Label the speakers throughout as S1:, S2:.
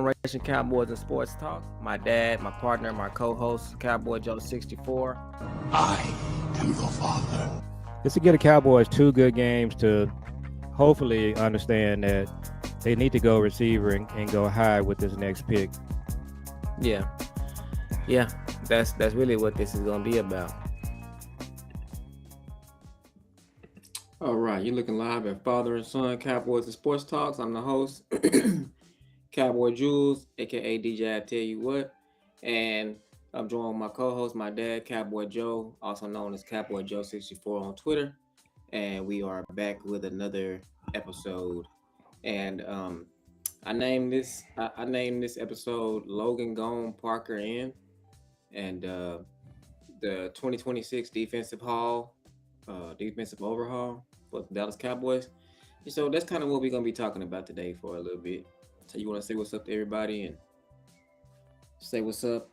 S1: Generation Cowboys and Sports Talk. My dad, my partner, my co-host, Cowboy Joe 64.
S2: I am your father.
S3: Just to get the Cowboys 2 good games to hopefully understand that they need to go receiver and go high with this next pick.
S1: Yeah, that's really what this is gonna be about. All right, you're looking live at Father and Son Cowboys and Sports Talks. I'm the host, Cowboy Jules, aka DJ I Tell You What, and I'm joined with my co-host, my dad, Cowboy Joe, also known as Cowboy Joe 64 on Twitter, and we are back with another episode. And I named this episode Logan Gone Parker In, and the 2026 defensive overhaul for the Dallas Cowboys. And so that's kind of what we're gonna be talking about today for a little bit. So you want to say what's up to everybody and say what's up?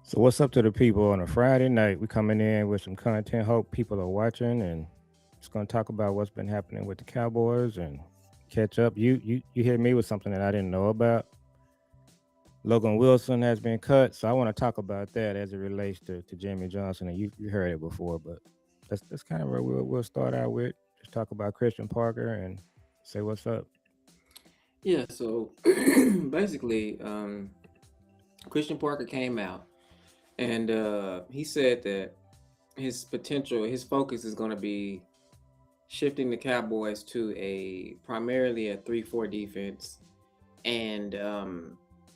S3: So what's up to the people on a Friday night? We coming in with some content. Hope people are watching, and just gonna talk about what's been happening with the Cowboys and catch up. You hit me with something that I didn't know about. Logan Wilson has been cut, so I want to talk about that as it relates to Jimmy Johnson. And you heard it before, but that's kind of where we'll start out with. Just talk about Christian Parker and say what's up.
S1: Yeah, so basically, Christian Parker came out and he said that his focus is going to be shifting the Cowboys to primarily a 3-4 defense, and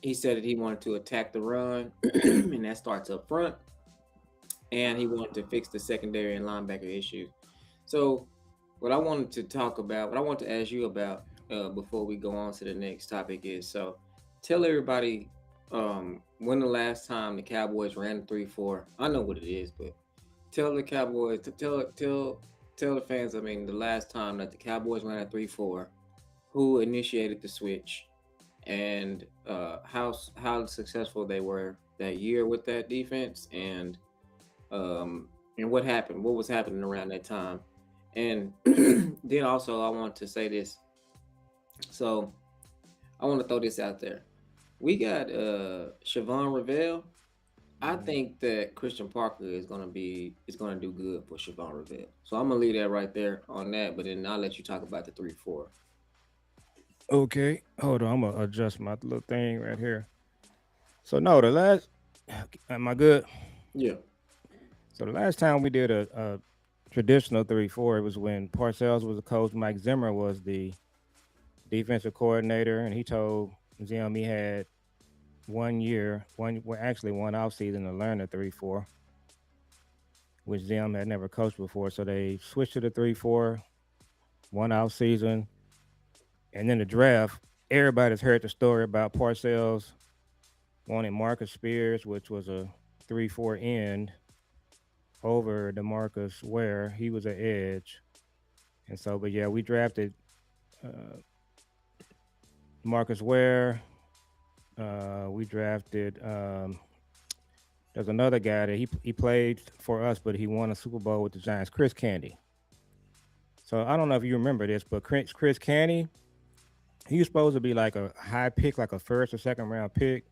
S1: he said that he wanted to attack the run, and that starts up front, and he wanted to fix the secondary and linebacker issues. So, what I wanted to ask you about before we go on to the next topic is, so tell everybody when the last time the Cowboys ran a 3-4. I know what it is, but tell the Cowboys tell the fans. I mean, the last time that the Cowboys ran a 3-4, who initiated the switch, and how successful they were that year with that defense, and what happened, what was happening around that time, and then also I want to say this. So I want to throw this out there. We got Siobhan Reveal. I think that Christian Parker is gonna do good for Siobhan Reveal. So I'm gonna leave that right there on that, but then I'll let you talk about the 3-4.
S3: Okay, hold on. I'm gonna adjust my little thing right here. So no, the last, am I good?
S1: Yeah.
S3: So the last time we did a traditional 3-4, it was when Parcells was the coach, Mike Zimmer was the defensive coordinator, and he told Zim he had 1 year, one off season to learn the 3-4, which Zim had never coached before. So they switched to the 3-4, 1 off season, and then the draft. Everybody's heard the story about Parcells wanting Marcus Spears, which was a 3-4 end, over DeMarcus Ware. He was an edge. And so, but yeah, we drafted Marcus Ware. We drafted, there's another guy that he played for us, but he won a Super Bowl with the Giants, Chris Candy. So I don't know if you remember this, but Chris Candy, he was supposed to be like a high pick, like a first or second round pick.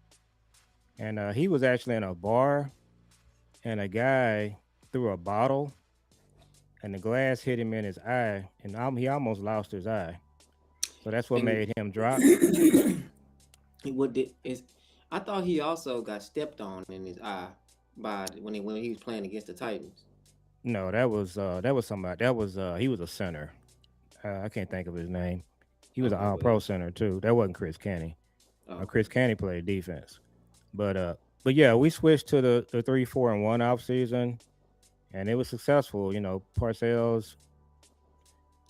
S3: And he was actually in a bar, and a guy threw a bottle, and the glass hit him in his eye, and he almost lost his eye. So that's what made him drop.
S1: I thought he also got stepped on in his eye by when he was playing against the Titans.
S3: No, that was somebody. He was a center. I can't think of his name. He was an all-pro center too. That wasn't Chris Canny. Chris Canny played defense. But yeah, we switched to the 3-4 and 1 off season, and it was successful. You know, Parcells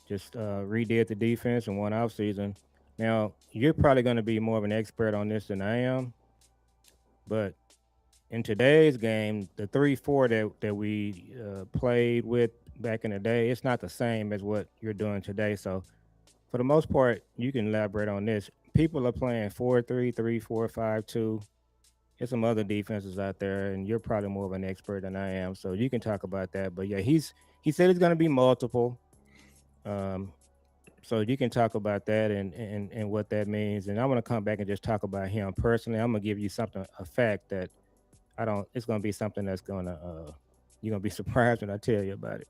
S3: just redid the defense in 1 off season. Now, you're probably going to be more of an expert on this than I am, but in today's game, the 3-4 that we played with back in the day, it's not the same as what you're doing today. So, for the most part, you can elaborate on this. People are playing 4-3, 3-4, 5-2. There's some other defenses out there, and you're probably more of an expert than I am, so you can talk about that. But yeah, he said it's going to be multiple. So you can talk about that and what that means. And I want to come back and just talk about him personally. I'm gonna give you something, a fact that I don't. It's gonna be something that's gonna you're gonna be surprised when I tell you about it.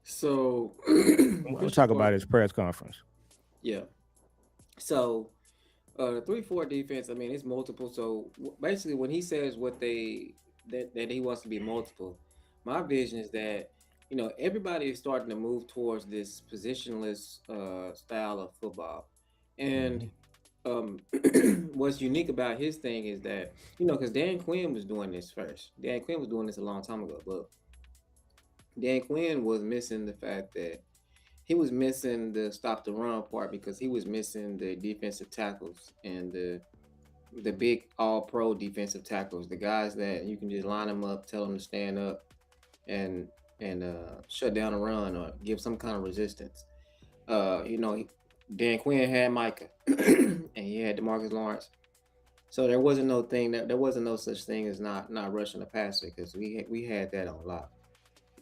S1: So
S3: We'll
S1: Christian
S3: talk about his
S1: Parker,
S3: press conference.
S1: yeah. So the 3-4 defense, I mean, it's multiple. So basically, when he says what that he wants to be multiple, my vision is that everybody is starting to move towards this positionless style of football, and
S3: Hmm.
S1: what's unique about his thing is that because Dan Quinn was doing this first. Dan Quinn was doing this a long time ago, but Dan Quinn was missing the fact that he was missing the stop the run part because he was missing the defensive tackles and the big all pro defensive tackles, the guys that you can just line them up, tell them to stand up and shut down a run or give some kind of resistance. Dan Quinn had Micah and he had DeMarcus Lawrence. So there wasn't no such thing as not rushing the passer because we had that on lock.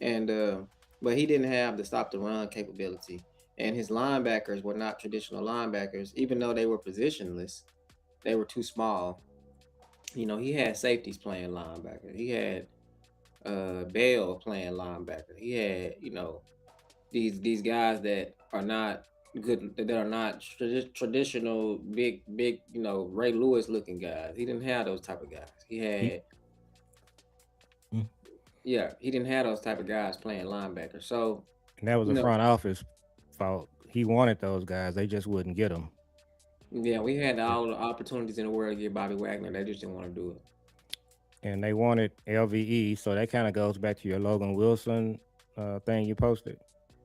S1: And but he didn't have the stop the run capability. And his linebackers were not traditional linebackers, even though they were positionless. They were too small. He had safeties playing linebacker. He had Bell playing linebacker. He had these guys that are not good, that are not traditional big Ray Lewis looking guys. He didn't have those type of guys. He
S3: He,
S1: had
S3: mm,
S1: he didn't have those type of guys playing linebacker. So
S3: and that was
S1: you
S3: the
S1: know
S3: front office fault. He wanted those guys. They just wouldn't get them.
S1: yeah, we had all the opportunities in the world to get Bobby Wagner. They just didn't want to do it.
S3: And they wanted LVE. So that kind of goes back to your Logan Wilson thing you posted.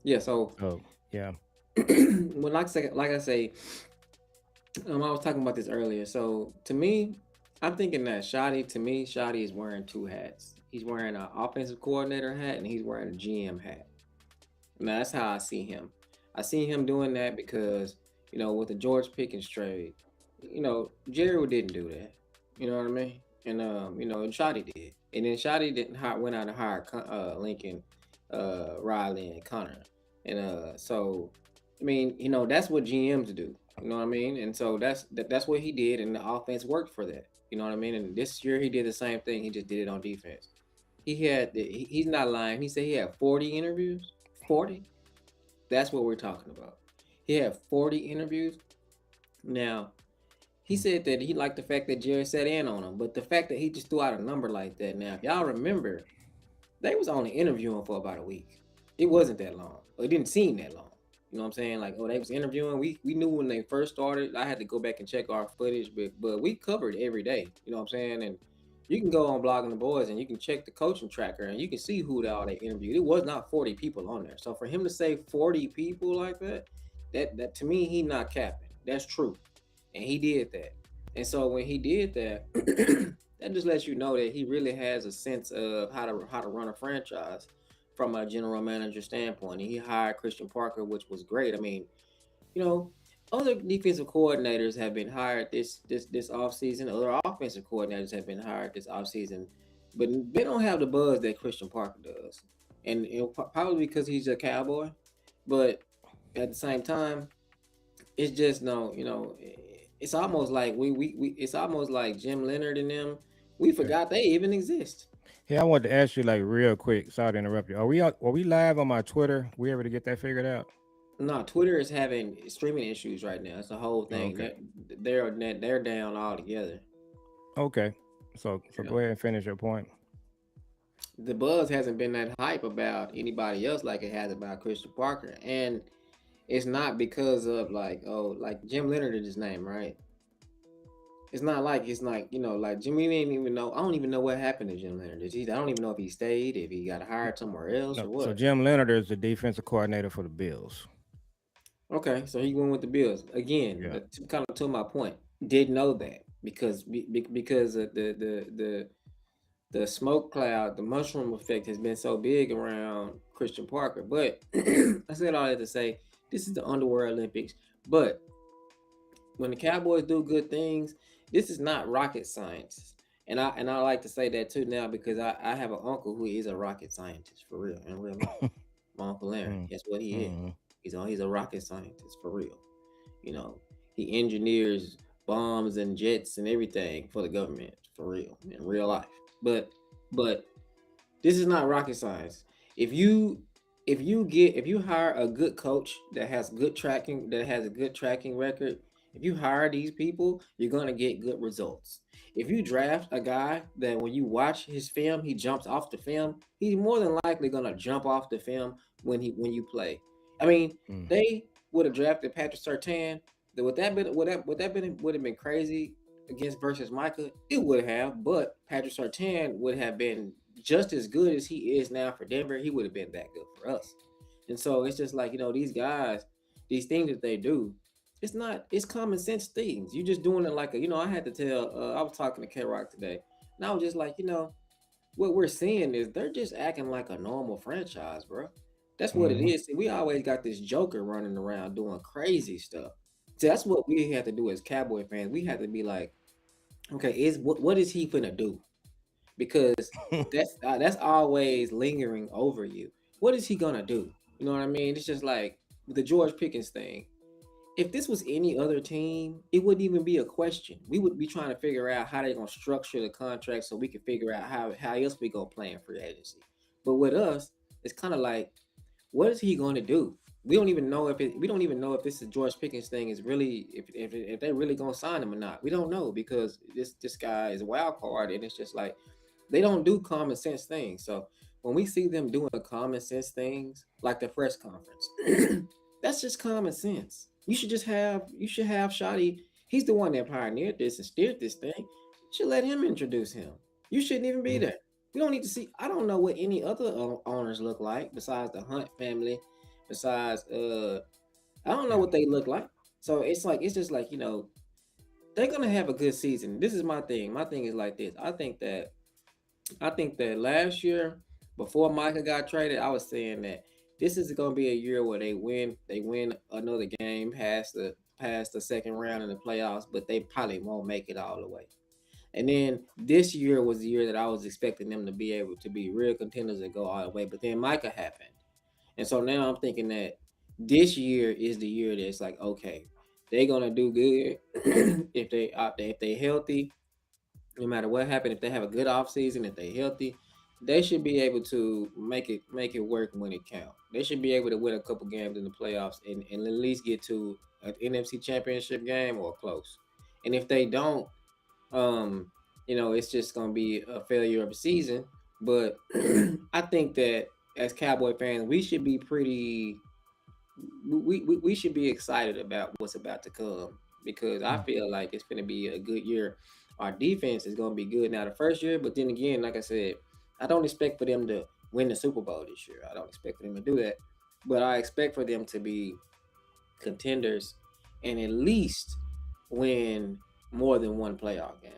S1: Yeah, so
S3: So yeah,
S1: well, like I say, I was talking about this earlier. So to me, I'm thinking that Shotty is wearing two hats. He's wearing an offensive coordinator hat and he's wearing a GM hat. Now that's how I see him. I see him doing that because with the George Pickens trade, Jerry didn't do that. You know what I mean? And and Shotty did. And then Shotty didn't went out and hired Lincoln, Riley, and Connor. And so I mean, that's what GMs do. You know what I mean? And so that's what he did, and the offense worked for that. You know what I mean? And this year he did the same thing. He just did it on defense. He's not lying. He said he had 40 interviews. 40. That's what we're talking about. He had 40 interviews. Now, he said that he liked the fact that Jerry sat in on him, but the fact that he just threw out a number like that. Now, if y'all remember, they was only interviewing for about a week. It wasn't that long. Or it didn't seem that long. You know what I'm saying? Like, oh, they was interviewing. We knew when they first started. I had to go back and check our footage, but we covered every day. You know what I'm saying? And you can go on Blogging the Boys and you can check the coaching tracker and you can see who all they interviewed. It was not 40 people on there. So for him to say 40 people like that, that to me, he not capping. That's true. And he did that. And so when he did that, that just lets you know that he really has a sense of how to run a franchise from a general manager standpoint. And he hired Christian Parker, which was great. I mean, you know, other defensive coordinators have been hired this offseason. Other offensive coordinators have been hired this offseason, but they don't have the buzz that Christian Parker does. And probably because he's a Cowboy, but at the same time, it's just no, it's almost like we it's almost like Jim Leonard and them. We
S3: okay.
S1: forgot they even exist.
S3: Hey, I wanted to ask you like real quick. Sorry to interrupt you. Are we live on my Twitter? We able to get that figured out?
S1: No, Twitter is having streaming issues right now. It's the whole
S3: Oh,
S1: thing.
S3: okay.
S1: They're down altogether.
S3: Okay. So
S1: Yeah.
S3: go ahead and finish your point.
S1: The buzz hasn't been that hype about anybody else like it has about Christian Parker. And it's not because of like Jim Leonard is his name, right? It's not like like Jimmy didn't even know. I don't even know what happened to Jim Leonard. I don't even know if he stayed, if he got hired somewhere else
S3: No,
S1: or
S3: so
S1: what.
S3: Jim Leonard is the defensive coordinator for the Bills.
S1: Okay, so he went with the Bills again.
S3: Yeah.
S1: Kind of to my point, did know that because of the smoke cloud, the mushroom effect has been so big around Christian Parker. But I said all that to say this is the underworld Olympics. But when the Cowboys do good things, this is not rocket science. And I like to say that too now because I have an uncle who is a rocket scientist for real in real life. My uncle Larry,
S3: Mm,
S1: that's what he is.
S3: mm.
S1: He's a rocket scientist for real. You know, he engineers bombs and jets and everything for the government for real in real life. But this is not rocket science. If you if you hire a good coach that has a good tracking record, if you hire these people, you're gonna get good results. If you draft a guy that when you watch his film, he jumps off the film, he's more than likely gonna jump off the film when you play. I mean,
S3: Mm.
S1: they would have drafted Patrick Surtain. Would have been crazy against versus Micah? It would have, but Patrick Surtain would have been just as good as he is now for Denver. He would have been that good for us. And so it's just like, these guys, these things that they do, it's common sense things. You just doing it like I had to tell, I was talking to K Rock today, and I was just like, what we're seeing is they're just acting like a normal franchise, bro. That's what it
S3: Mm-hmm.
S1: is. See, we always got this Joker running around doing crazy stuff. See, that's what we have to do as Cowboy fans. We have to be like, okay, what is he gonna do? Because that's always lingering over you. What is he gonna do? You know what I mean? It's just like the George Pickens thing. If this was any other team, it wouldn't even be a question. We would be trying to figure out how they're gonna structure the contract so we can figure out how else we gonna play in free agency. But with us, it's kind of like, what is he going to do? We don't even know if this is George Pickens thing is really if they really gonna sign him or not. We don't know because this guy is a wild card, and it's just like they don't do common sense things. So when we see them doing common sense things like the press conference, that's just common sense. You should have Shotty. He's the one that pioneered this and steered this thing. You should let him introduce him. You shouldn't even be there. We don't need to see. I don't know what any other owners look like besides the Hunt family. Besides, I don't know
S3: Yeah.
S1: what they look like. So it's just like they're gonna have a good season. This is my thing. My thing is like this. I think that last year, before Micah got traded, I was saying that this is going to be a year where they win another game past the second round in the playoffs, but they probably won't make it all the way. And then this year was the year that I was expecting them to be able to be real contenders and go all the way, but then Micah happened, and so now I'm thinking that this year is the year that's like, okay, they're gonna do good if they healthy, no matter what happened, if they have a good offseason, if they're healthy, they should be able to make it work when it counts. They should be able to win a couple games in the playoffs and at least get to an NFC championship game or close. And if they don't, um, it's just gonna be a failure of a season. But I think that as Cowboy fans, we should be pretty we should be excited about what's about to come because I
S3: Mm.
S1: feel like it's going to be a good year. Our defense is going to be good now the first year, but then again, like I said, I don't expect for them to win the Super Bowl this year. I don't expect for them to do that, but I expect for them to be contenders and at least win more than one playoff game.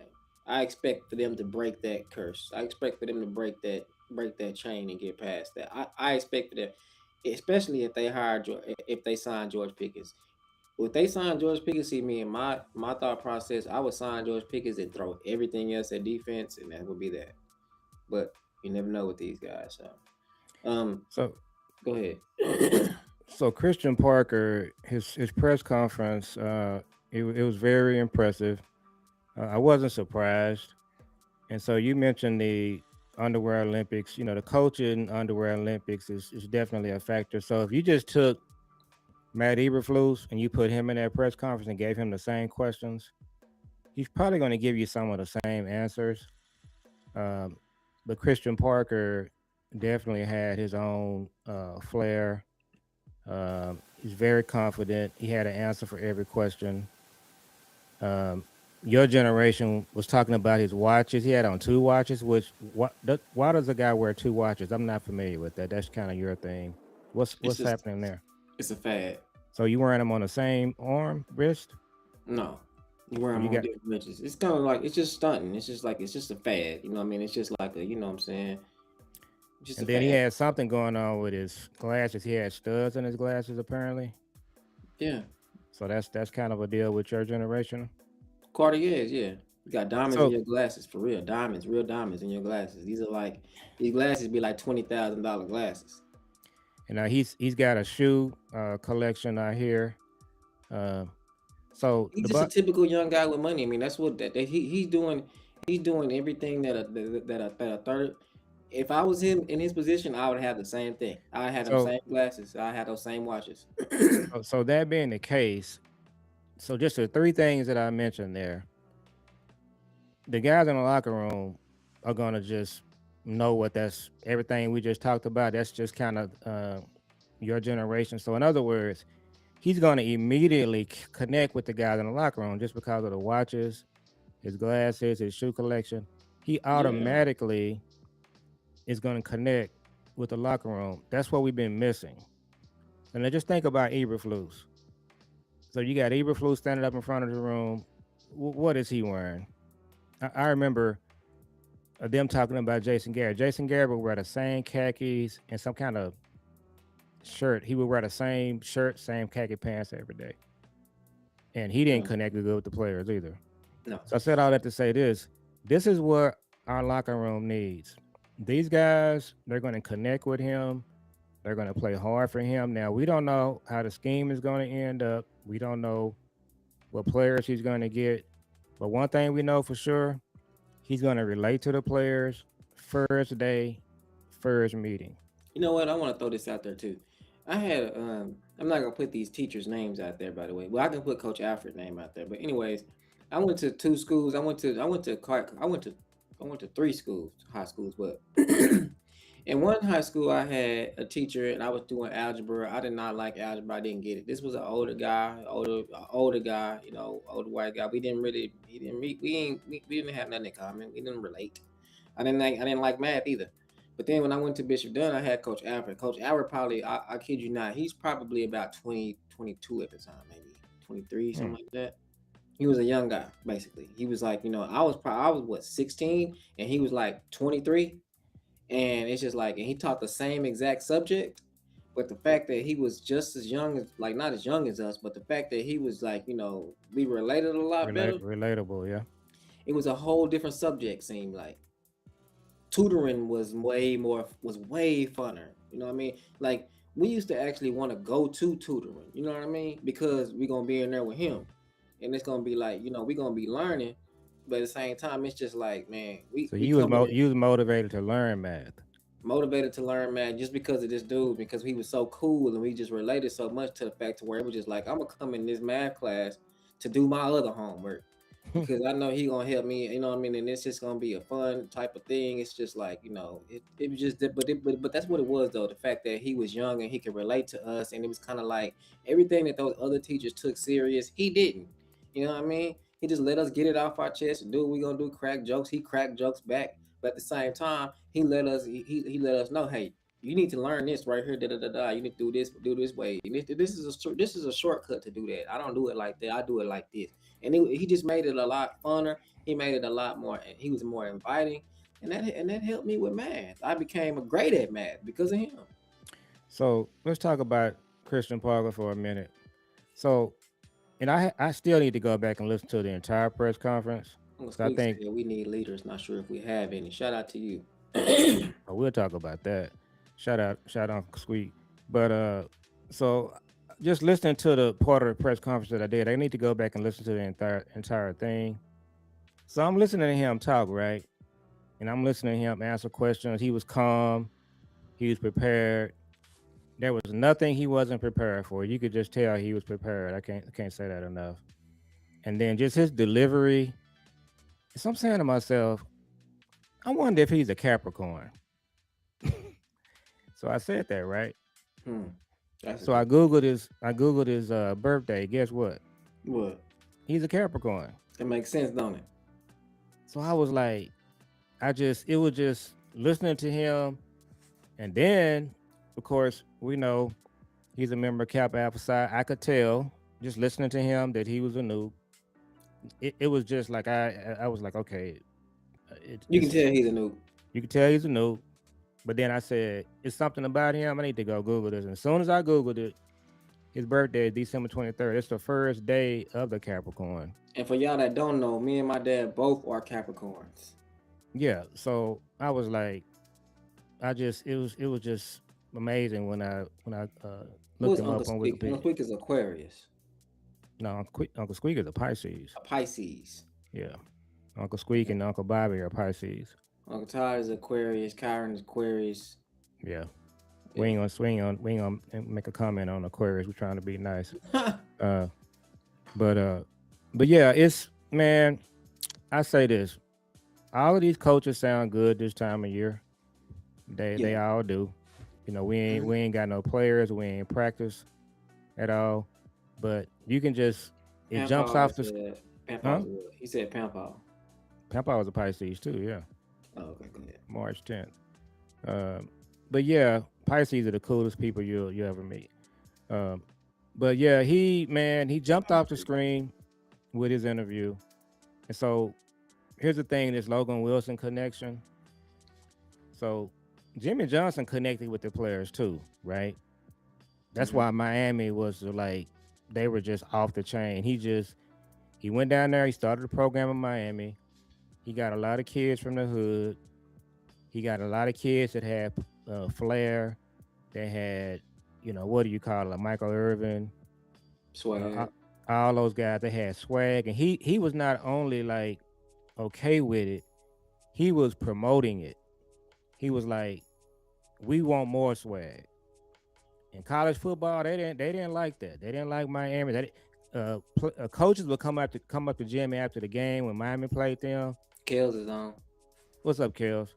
S1: I expect for them to break that curse. I expect for them to break that chain and get past that. I expect for them, especially if they sign George Pickens. If they sign George Pickens, see me in my thought process, I would sign George Pickens and throw everything else at defense, and that would be that. But you never know with these guys. So, um,
S3: So
S1: go ahead.
S3: so Christian Parker, his press conference, it was very impressive. I wasn't surprised. And so you mentioned the underwear Olympics. You know, the coaching underwear Olympics is definitely a factor. So if you just took Matt Eberflus and you put him in that press conference and gave him the same questions, he's probably going to give you some of the same answers. Um, but Christian Parker definitely had his own flair. He's very confident. He had an answer for every question. Um, your generation was talking about his watches. He had on two watches. Why does a guy wear two watches? I'm not familiar with that. That's kind of your thing.
S1: It's
S3: What's
S1: just
S3: happening there?
S1: it's a fad.
S3: So you wearing them on the same arm, wrist?
S1: No, you wear
S3: Or
S1: them
S3: you
S1: on
S3: got
S1: different benches. It's kind of like it's just stunting. It's just like it's just a fad. You know what I mean? It's just like a what I'm saying. Just a
S3: and then he
S1: fad.
S3: had something going on with his glasses. He had studs in his glasses apparently.
S1: Yeah,
S3: So that's kind of a deal with your generation.
S1: Cartiers. Yeah, you got diamonds in
S3: So
S1: your glasses for real. Diamonds, real diamonds in your glasses. These glasses be like $20,000 glasses.
S3: he's got a shoe collection out here. Uh, so
S1: He's
S3: the
S1: just a
S3: but
S1: typical young guy with money. I mean, that's what he's doing. He's doing everything that a third. If I was him in his position, I would have the same thing. I had them
S3: so
S1: same glasses. I had those same watches.
S3: so that being the case, so just the three things that I mentioned there, the guys in the locker room are gonna just know what that's everything we just talked about. That's just kind of your generation. So in other words, he's gonna immediately connect with the guys in the locker room just because of the watches, his glasses, his shoe collection. He
S1: Yeah.
S3: automatically is gonna connect with the locker room. That's what we've been missing. And then just think about Eberflus. So you got Eberflus standing up in front of the room. What is he wearing? I remember them talking about Jason Garrett. Jason Garrett would wear the same khakis and some kind of shirt. He would wear the same shirt, same khaki pants every day. And he didn't
S1: Yeah.
S3: connect good with the players either.
S1: No.
S3: So I said all that to say this. This is what our locker room needs. These guys, they're going to connect with him. They're going to play hard for him. Now, we don't know how the scheme is going to end up. We don't know what players he's going to get. But one thing we know for sure, he's going to relate to the players first day, first meeting.
S1: You know what? I want to throw this out there too. I had I'm not gonna put these teachers' names out there, by the way. Well, I can put Coach Alfred's name out there. But anyways, I went to two schools. I went to three schools, high schools, but in one high school I had a teacher and I was doing algebra. I did not like algebra. I didn't get it. This was an older guy, older guy, older white guy. We didn't really he didn't we didn't have nothing in common. We didn't relate. I didn't like math either. But then when I went to Bishop Dunn, I had Coach Alfred. Coach Alfred probably, I kid you not, he's probably about 20, 22 at the time, maybe 23,
S3: Hmm.
S1: something like that. He was a young guy, basically. He was like, I was what, 16, and he was like 23. And it's just like, and he taught the same exact subject. But the fact that he was just as young as, like, not as young as us, but the fact that he was like, we related a lot better,
S3: Relatable, yeah.
S1: it was a whole different subject, seemed like tutoring was way funner. You know what I mean? Like we used to actually want to go to tutoring. You know what I mean? Because we're gonna be in there with him, and it's gonna be like we're gonna be learning, but at the same time, it's just like man, we
S3: So
S1: we coming in
S3: you was motivated to learn math.
S1: motivated to learn man just because of this dude because he was so cool and we just related so much to the fact to where it was just like I'm gonna come in this math class to do my other homework because I know he gonna help me, you know what I mean, and it's just gonna be a fun type of thing. It's just like it was just but that's what it was though. The fact that he was young and he could relate to us, and it was kind of like everything that those other teachers took serious, he didn't. You know what I mean? He just let us get it off our chest and do what we gonna do, crack jokes. He cracked jokes back, but at the same time, he let us know, hey, you need to learn this right here, da da da da. You need to do this way. And this is a shortcut to do that. I don't do it like that. I do it like this, and he just made it a lot funner. He made it a lot more. He was more inviting, and that helped me with math. I became a great at math because of him.
S3: So let's talk about Christian Parker for a minute. So, and I still need to go back and listen to the entire press conference. So I
S1: Squeak
S3: think
S1: said we need leaders. Not sure if we have any. Shout out to you.
S3: we'll talk about that. Shout out Sweet. But so just listening to the part of the press conference that I did, I need to go back and listen to the entire thing. So I'm listening to him talk, right? And I'm listening to him answer questions. He was calm. He was prepared. There was nothing he wasn't prepared for. You could just tell he was prepared. I can't say that enough. And then just his delivery. So I'm saying to myself, I wonder if he's a Capricorn. So I said that, right?
S1: Hmm. That's a
S3: So I
S1: good.
S3: googled his birthday. Guess what?
S1: What?
S3: He's a Capricorn.
S1: It makes sense, don't it?
S3: So I was like, it was just listening to him, and then of course we know he's a member of Kappa Alpha Psi. I could tell just listening to him that he was a noob. It was just like I was like, okay,
S1: You can tell he's a noob.
S3: you could tell he's a noob. But then I said, it's something about him. I need to go Google this. And as soon as I Googled it, his birthday is December 23rd. It's the first day of the Capricorn.
S1: And for y'all that don't know, me and my dad both are Capricorns.
S3: Yeah. So I was like, it was just amazing when I looked
S1: Who's
S3: him
S1: Uncle
S3: up on
S1: Squeak? Uncle
S3: Wikipedia.
S1: Squeak is Aquarius,
S3: No, Uncle Squeak is a Pisces.
S1: a Pisces.
S3: Yeah, Uncle Squeak
S1: Yeah.
S3: and Uncle Bobby are Pisces.
S1: Uncle Todd is Aquarius. Kyron is Aquarius.
S3: Yeah,
S1: Yeah.
S3: we ain't gonna make a comment on Aquarius. We're trying to be nice. Uh, but but yeah, it's man. I say this: all of these coaches sound good this time of year. They
S1: Yeah.
S3: all do. You know,
S1: Mhm.
S3: we ain't got no players. We ain't practice at all. But you can just it jumps
S1: Pampaw
S3: off
S1: is
S3: the huh.
S1: Pampaw's what? He said Pampaw.
S3: Papa was a Pisces too. Yeah,
S1: Oh, okay, go ahead.
S3: March 10th. Um, but yeah, Pisces are the coolest people you ever meet. Um, but yeah, he jumped off the screen with his interview, and so here's the thing: this Logan Wilson connection. So Jimmy Johnson connected with the players too, right? That's
S1: Hmm.
S3: why Miami was like they were just off the chain. He went down there. He started a program in Miami. He got a lot of kids from the hood. He got a lot of kids that had flair. They had, what do you call it, Michael Irvin,
S1: Swag.
S3: all those guys. They had swag, and he was not only like okay with it, he was promoting it. He was like, we want more swag. In college football, they didn't like that. They didn't like Miami. Coaches would come up to Jimmy after the game when Miami played them.
S1: Kales is on.
S3: What's up, Kels?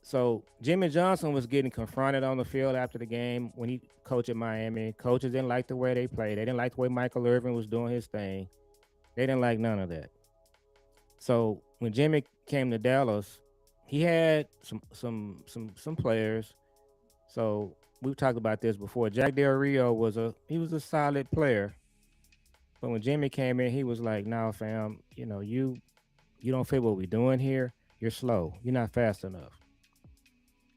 S3: So Jimmy Johnson was getting confronted on the field after the game when he coached at Miami. Coaches didn't like the way they played. They didn't like the way Michael Irvin was doing his thing. They didn't like none of that. So when Jimmy came to Dallas, he had some players. So we've talked about this before. Jack Del Rio was a solid player, but when Jimmy came in, he was like, "Nah, fam, you don't fit what we're doing here. You're slow. You're not fast enough."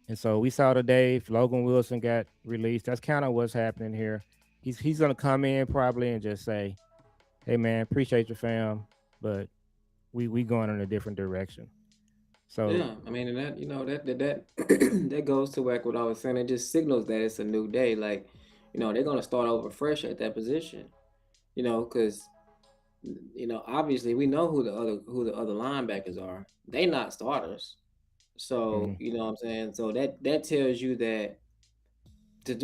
S3: And so we saw today Logan Wilson got released. That's kind of what's happening here. He's gonna come in probably and just say, "Hey man, appreciate your fam, but we going in a different direction." So
S1: Yeah, I mean, and that that that goes to back what I was saying. It just signals that it's a new day. Like, they're gonna start over fresh at that position. Because obviously we know who the other linebackers are. They not starters. So
S3: mhm.
S1: you know what I'm saying. So that tells you that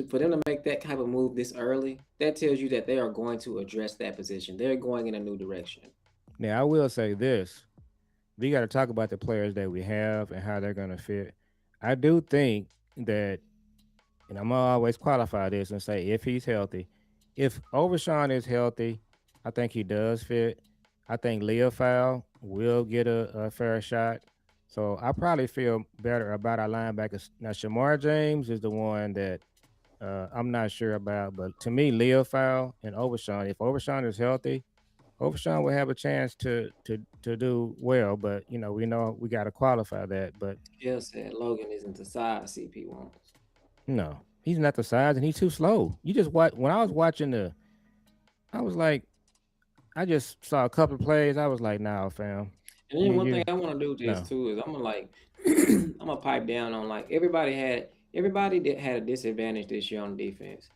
S1: for them to make that type of move this early, that tells you that they are going to address that position. They're going in a new direction.
S3: Now I will say this: we got to talk about the players that we have and how they're gonna fit. I do think that, and I'm gonna always qualify this and say if he's healthy, if Overshawn is healthy, I think he does fit. I think Leofow will get a fair shot. So I probably feel better about our linebackers. Now Shamar James is the one that I'm not sure about, but to me, Leofow and Overshawn, if Overshawn is healthy, Overshawn will have a chance to do well. But we know we got to qualify that. But
S1: Hill said Logan isn't the size CP wants.
S3: no, he's not the size, and he's too slow. You just watch when I was watching I was like, I just saw a couple of plays. I was like, nah, fam,
S1: And then one thing
S3: you
S1: I want to do this
S3: no.
S1: too is I'm gonna like I'm gonna pipe down on like everybody that had a disadvantage this year on defense.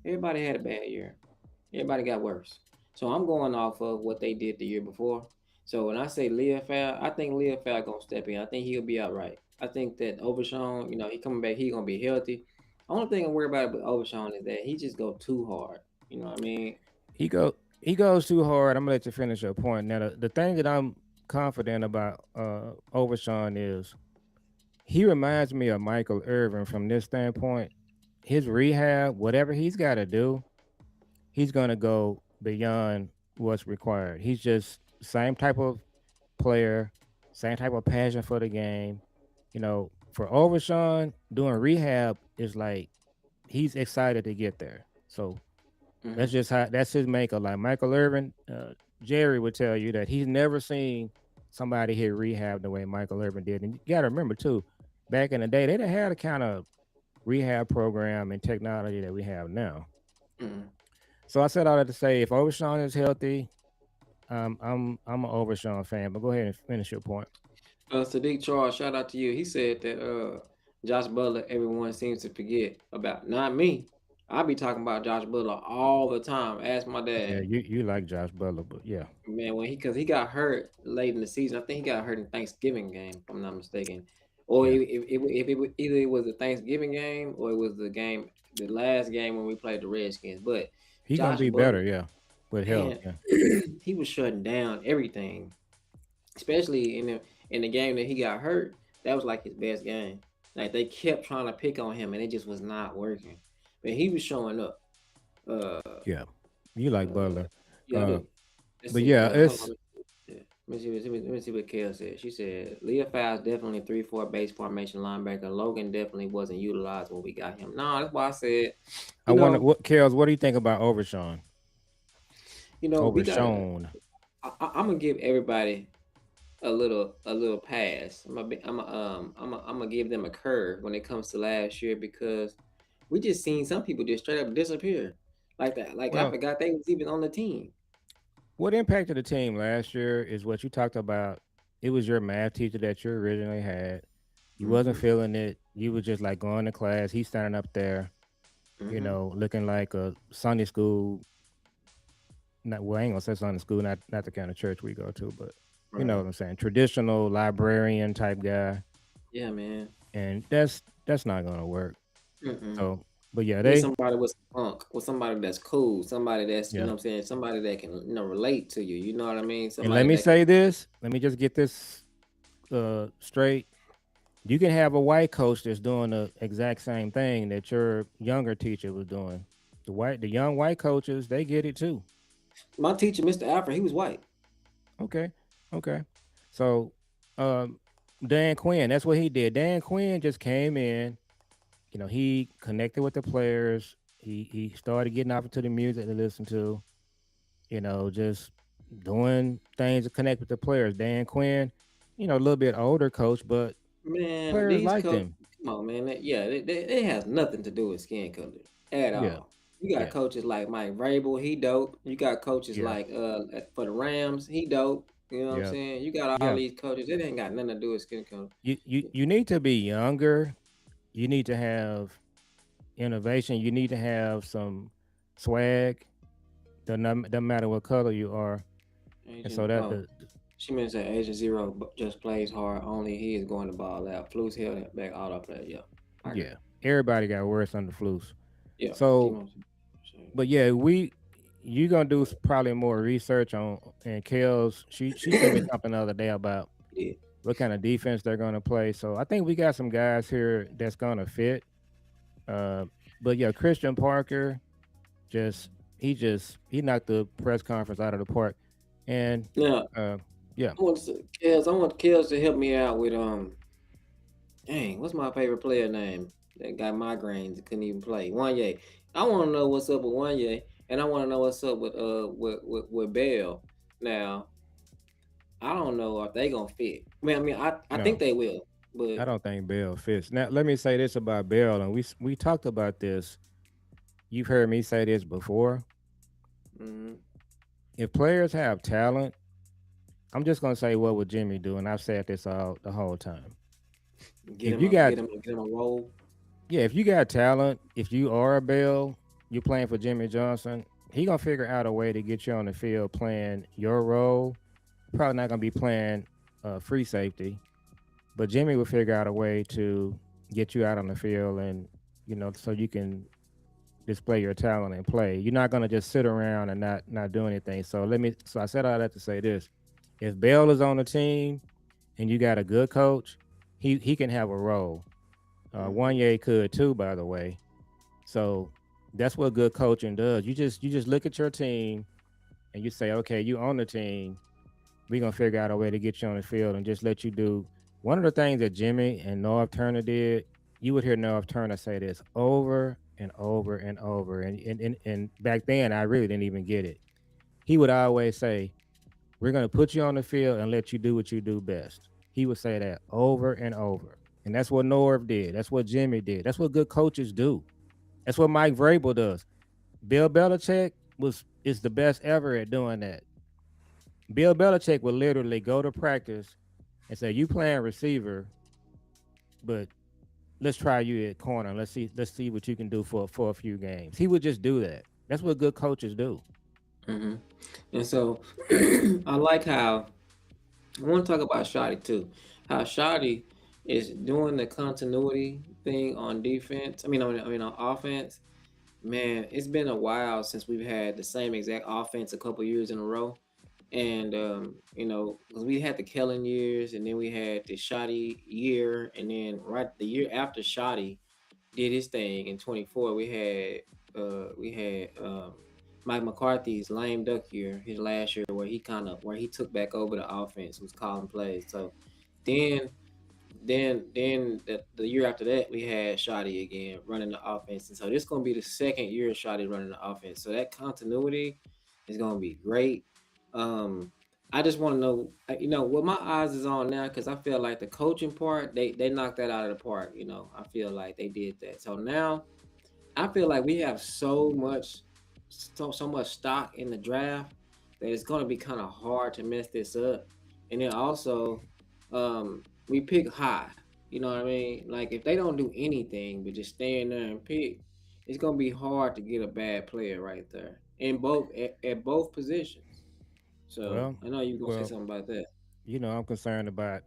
S1: Everybody had a bad year. Everybody got worse. So I'm going off of what they did the year before. So when I say Leofow, I think Leofow gonna step in. I think he'll be all right. I think that Overshawn, he coming back, he gonna be healthy. Only thing I'm worried about with Overshawn is that he just go too hard. You know what I mean?
S3: He goes too hard. I'm gonna let you finish your point. Now the thing that I'm confident about Overshawn is he reminds me of Michael Irvin from this standpoint. His rehab, whatever he's got to do, he's gonna go beyond what's required. He's just same type of player, same type of passion for the game. For Overshawn, doing rehab is like he's excited to get there. So
S1: Hmm.
S3: that's his makeup. Like Michael Irvin, Jerry would tell you that he's never seen somebody hit rehab the way Michael Irvin did. And you got to remember too, back in the day, they didn't have the kind of rehab program and technology that we have now.
S1: Hmm.
S3: So I said all that to say, if Overshawn is healthy, I'm an Overshawn fan. But go ahead and finish your point.
S1: Sadiq Charles, shout out to you. He said that Josh Butler, everyone seems to forget about. Not me. I be talking about Josh Butler all the time. Ask my
S3: Yeah,
S1: dad.
S3: you like Josh Butler, but yeah,
S1: Man, when because he got hurt late in the season. I think he got hurt in Thanksgiving game, if I'm not mistaken. Or
S3: yeah,
S1: if it was, either it was the Thanksgiving game or it was the last game when we played the Redskins. But
S3: he gonna
S1: Josh
S3: be
S1: Butler,
S3: better. Yeah, with health.
S1: man,
S3: Yeah,
S1: he was shutting down everything, especially in the game that he got hurt. That was like his best game. Like they kept trying to pick on him, and it just was not working. But he was showing up. Uh,
S3: yeah. You like Butler,
S1: yeah, I
S3: uh,
S1: do. Let's
S3: but
S1: see.
S3: yeah,
S1: Hold
S3: it's
S1: on. Yeah. Let me see what Kale said. She said Leah Fowles definitely 3-4 base formation linebacker. Logan definitely wasn't utilized when we got him. No, that's why I said,
S3: I
S1: you
S3: wonder
S1: know,
S3: what Kels. What do you think about Overshawn?
S1: we gotta.
S3: Overshown.
S1: I'm gonna give everybody a little pass. I'm gonna give them a curve when it comes to last year because we just seen some people just straight up disappear like that. Like I
S3: Well,
S1: forgot they was even on the team.
S3: what impacted the team last year is what you talked about. It was your math teacher that you originally had. You wasn't
S1: Mm-hmm.
S3: feeling it. You was just like going to class. He's standing up there,
S1: Mm-hmm.
S3: looking like a Sunday school. Not well, I ain't gonna say Sunday school, not the kind of church we go to, but you know
S1: Right.
S3: what I'm saying. Traditional librarian type guy,
S1: Yeah, man.
S3: and that's not gonna work.
S1: Mm-mm.
S3: So, but yeah,
S1: Need
S3: they
S1: somebody with some funk, with somebody that's cool, somebody that's,
S3: yeah.
S1: what I'm saying, somebody that can, relate to you. You know what I mean?
S3: And let
S1: Somebody
S3: me
S1: that can,
S3: say this. Let me just get this straight. You can have a white coach that's doing the exact same thing that your younger teacher was doing. The young white coaches, they get it too.
S1: my teacher, Mr. Alfred, he was white.
S3: Okay, okay. So, um, Dan Quinn, that's what he did. Dan Quinn just came in. He connected with the players. He started getting off into the music to listen to. Just doing things to connect with the players. Dan Quinn, a little bit older coach, but
S1: Man,
S3: players
S1: these
S3: liked
S1: coaches,
S3: him.
S1: come on, man. Yeah, it has nothing to do with skin color at
S3: Yeah,
S1: all. You got
S3: yeah,
S1: coaches like Mike Vrabel, he dope. You got coaches
S3: yeah,
S1: like for the Rams, he dope. You know what I'm
S3: yeah,
S1: saying? You got all
S3: yeah.
S1: these coaches. It ain't got nothing to do with skin color.
S3: You need to be younger. You need to have innovation. You need to have some swag. Doesn't matter what color you are. And so
S1: Agent,
S3: that
S1: oh,
S3: the
S1: she meant to say Agent Zero just plays hard. Only he is going to ball out. Flu's held it back all up there. Yeah, I agree.
S3: yeah, everybody got worse under flus.
S1: Yeah,
S3: So,
S1: Timo.
S3: but yeah, you gonna do probably more research on and Kels. She sent me something the other day about
S1: Yeah.
S3: what kind of defense they're gonna play. So I think we got some guys here that's gonna fit. Uh, but yeah, Christian Parker he knocked the press conference out of the park, and
S1: Now,
S3: uh, yeah,
S1: I want Kels to help me out with dang, what's my favorite player name that got migraines and couldn't even play? Wanye. I want to know what's up with Wanye, and I want to know what's up with Bell. Now, I don't know if they gonna fit. I think
S3: no,
S1: they will,
S3: I
S1: but
S3: don't think Bell fits. Now let me say this about Bell, and we talked about this. You've heard me say this before.
S1: mm,
S3: If players have talent, I'm just gonna say what would Jimmy do, and I've said this all the whole time.
S1: get
S3: If
S1: him
S3: you
S1: a
S3: got
S1: get him a role.
S3: Yeah, if you got talent, if you are a Bell, you're playing for Jimmy Johnson, he gonna figure out a way to get you on the field playing your role. Probably not gonna be playing free safety, but Jimmy will figure out a way to get you out on the field and so you can display your talent and play. You're not gonna just sit around and not do anything. So I said all that to say this: if Bell is on the team and you got a good coach, he can have a role.
S1: Mm-hmm.
S3: Wanye could too, by the way. So that's what good coaching does. You just look at your team and you say, okay, you on the team. We're gonna figure out a way to get you on the field and just let you do. One of the things that Jimmy and Norv Turner did, you would hear Norv Turner say this over and over and over. And back then I really didn't even get it. He would always say, we're gonna put you on the field and let you do what you do best. He would say that over and over. And that's what Norv did. That's what Jimmy did. That's what good coaches do. That's what Mike Vrabel does. Bill Belichick is the best ever at doing that. Bill Belichick would literally go to practice and say, "You playing receiver, but let's try you at corner. Let's see what you can do for a few games. He would just do that. That's what good coaches do.
S1: Hmm. And so I like how I want to talk about Shotty too. How Shotty is doing the continuity thing on defense. I mean on offense. Man, it's been a while since we've had the same exact offense a couple years in a row. And because we had the Kellen years, and then we had the Shotty year, and then right the year after Shotty did his thing in 24, we had Mike McCarthy's lame duck year, his last year, where he took back over the offense, was calling plays. So then the year after that, we had Shotty again running the offense, and so this is gonna be the second year of Shotty running the offense. So that continuity is gonna be great. Um, I just want to know, what my eyes is on now, because I feel like the coaching part, they knocked that out of the park. I feel like they did that. So now I feel like we have so much stock in the draft that it's gonna be kind of hard to mess this up. And then also, we pick high. You know what I mean? Like if they don't do anything but just stay in there and pick, it's gonna be hard to get a bad player right there in at both positions. So
S3: Well,
S1: I know you're gonna say
S3: well,
S1: something about that.
S3: I'm concerned about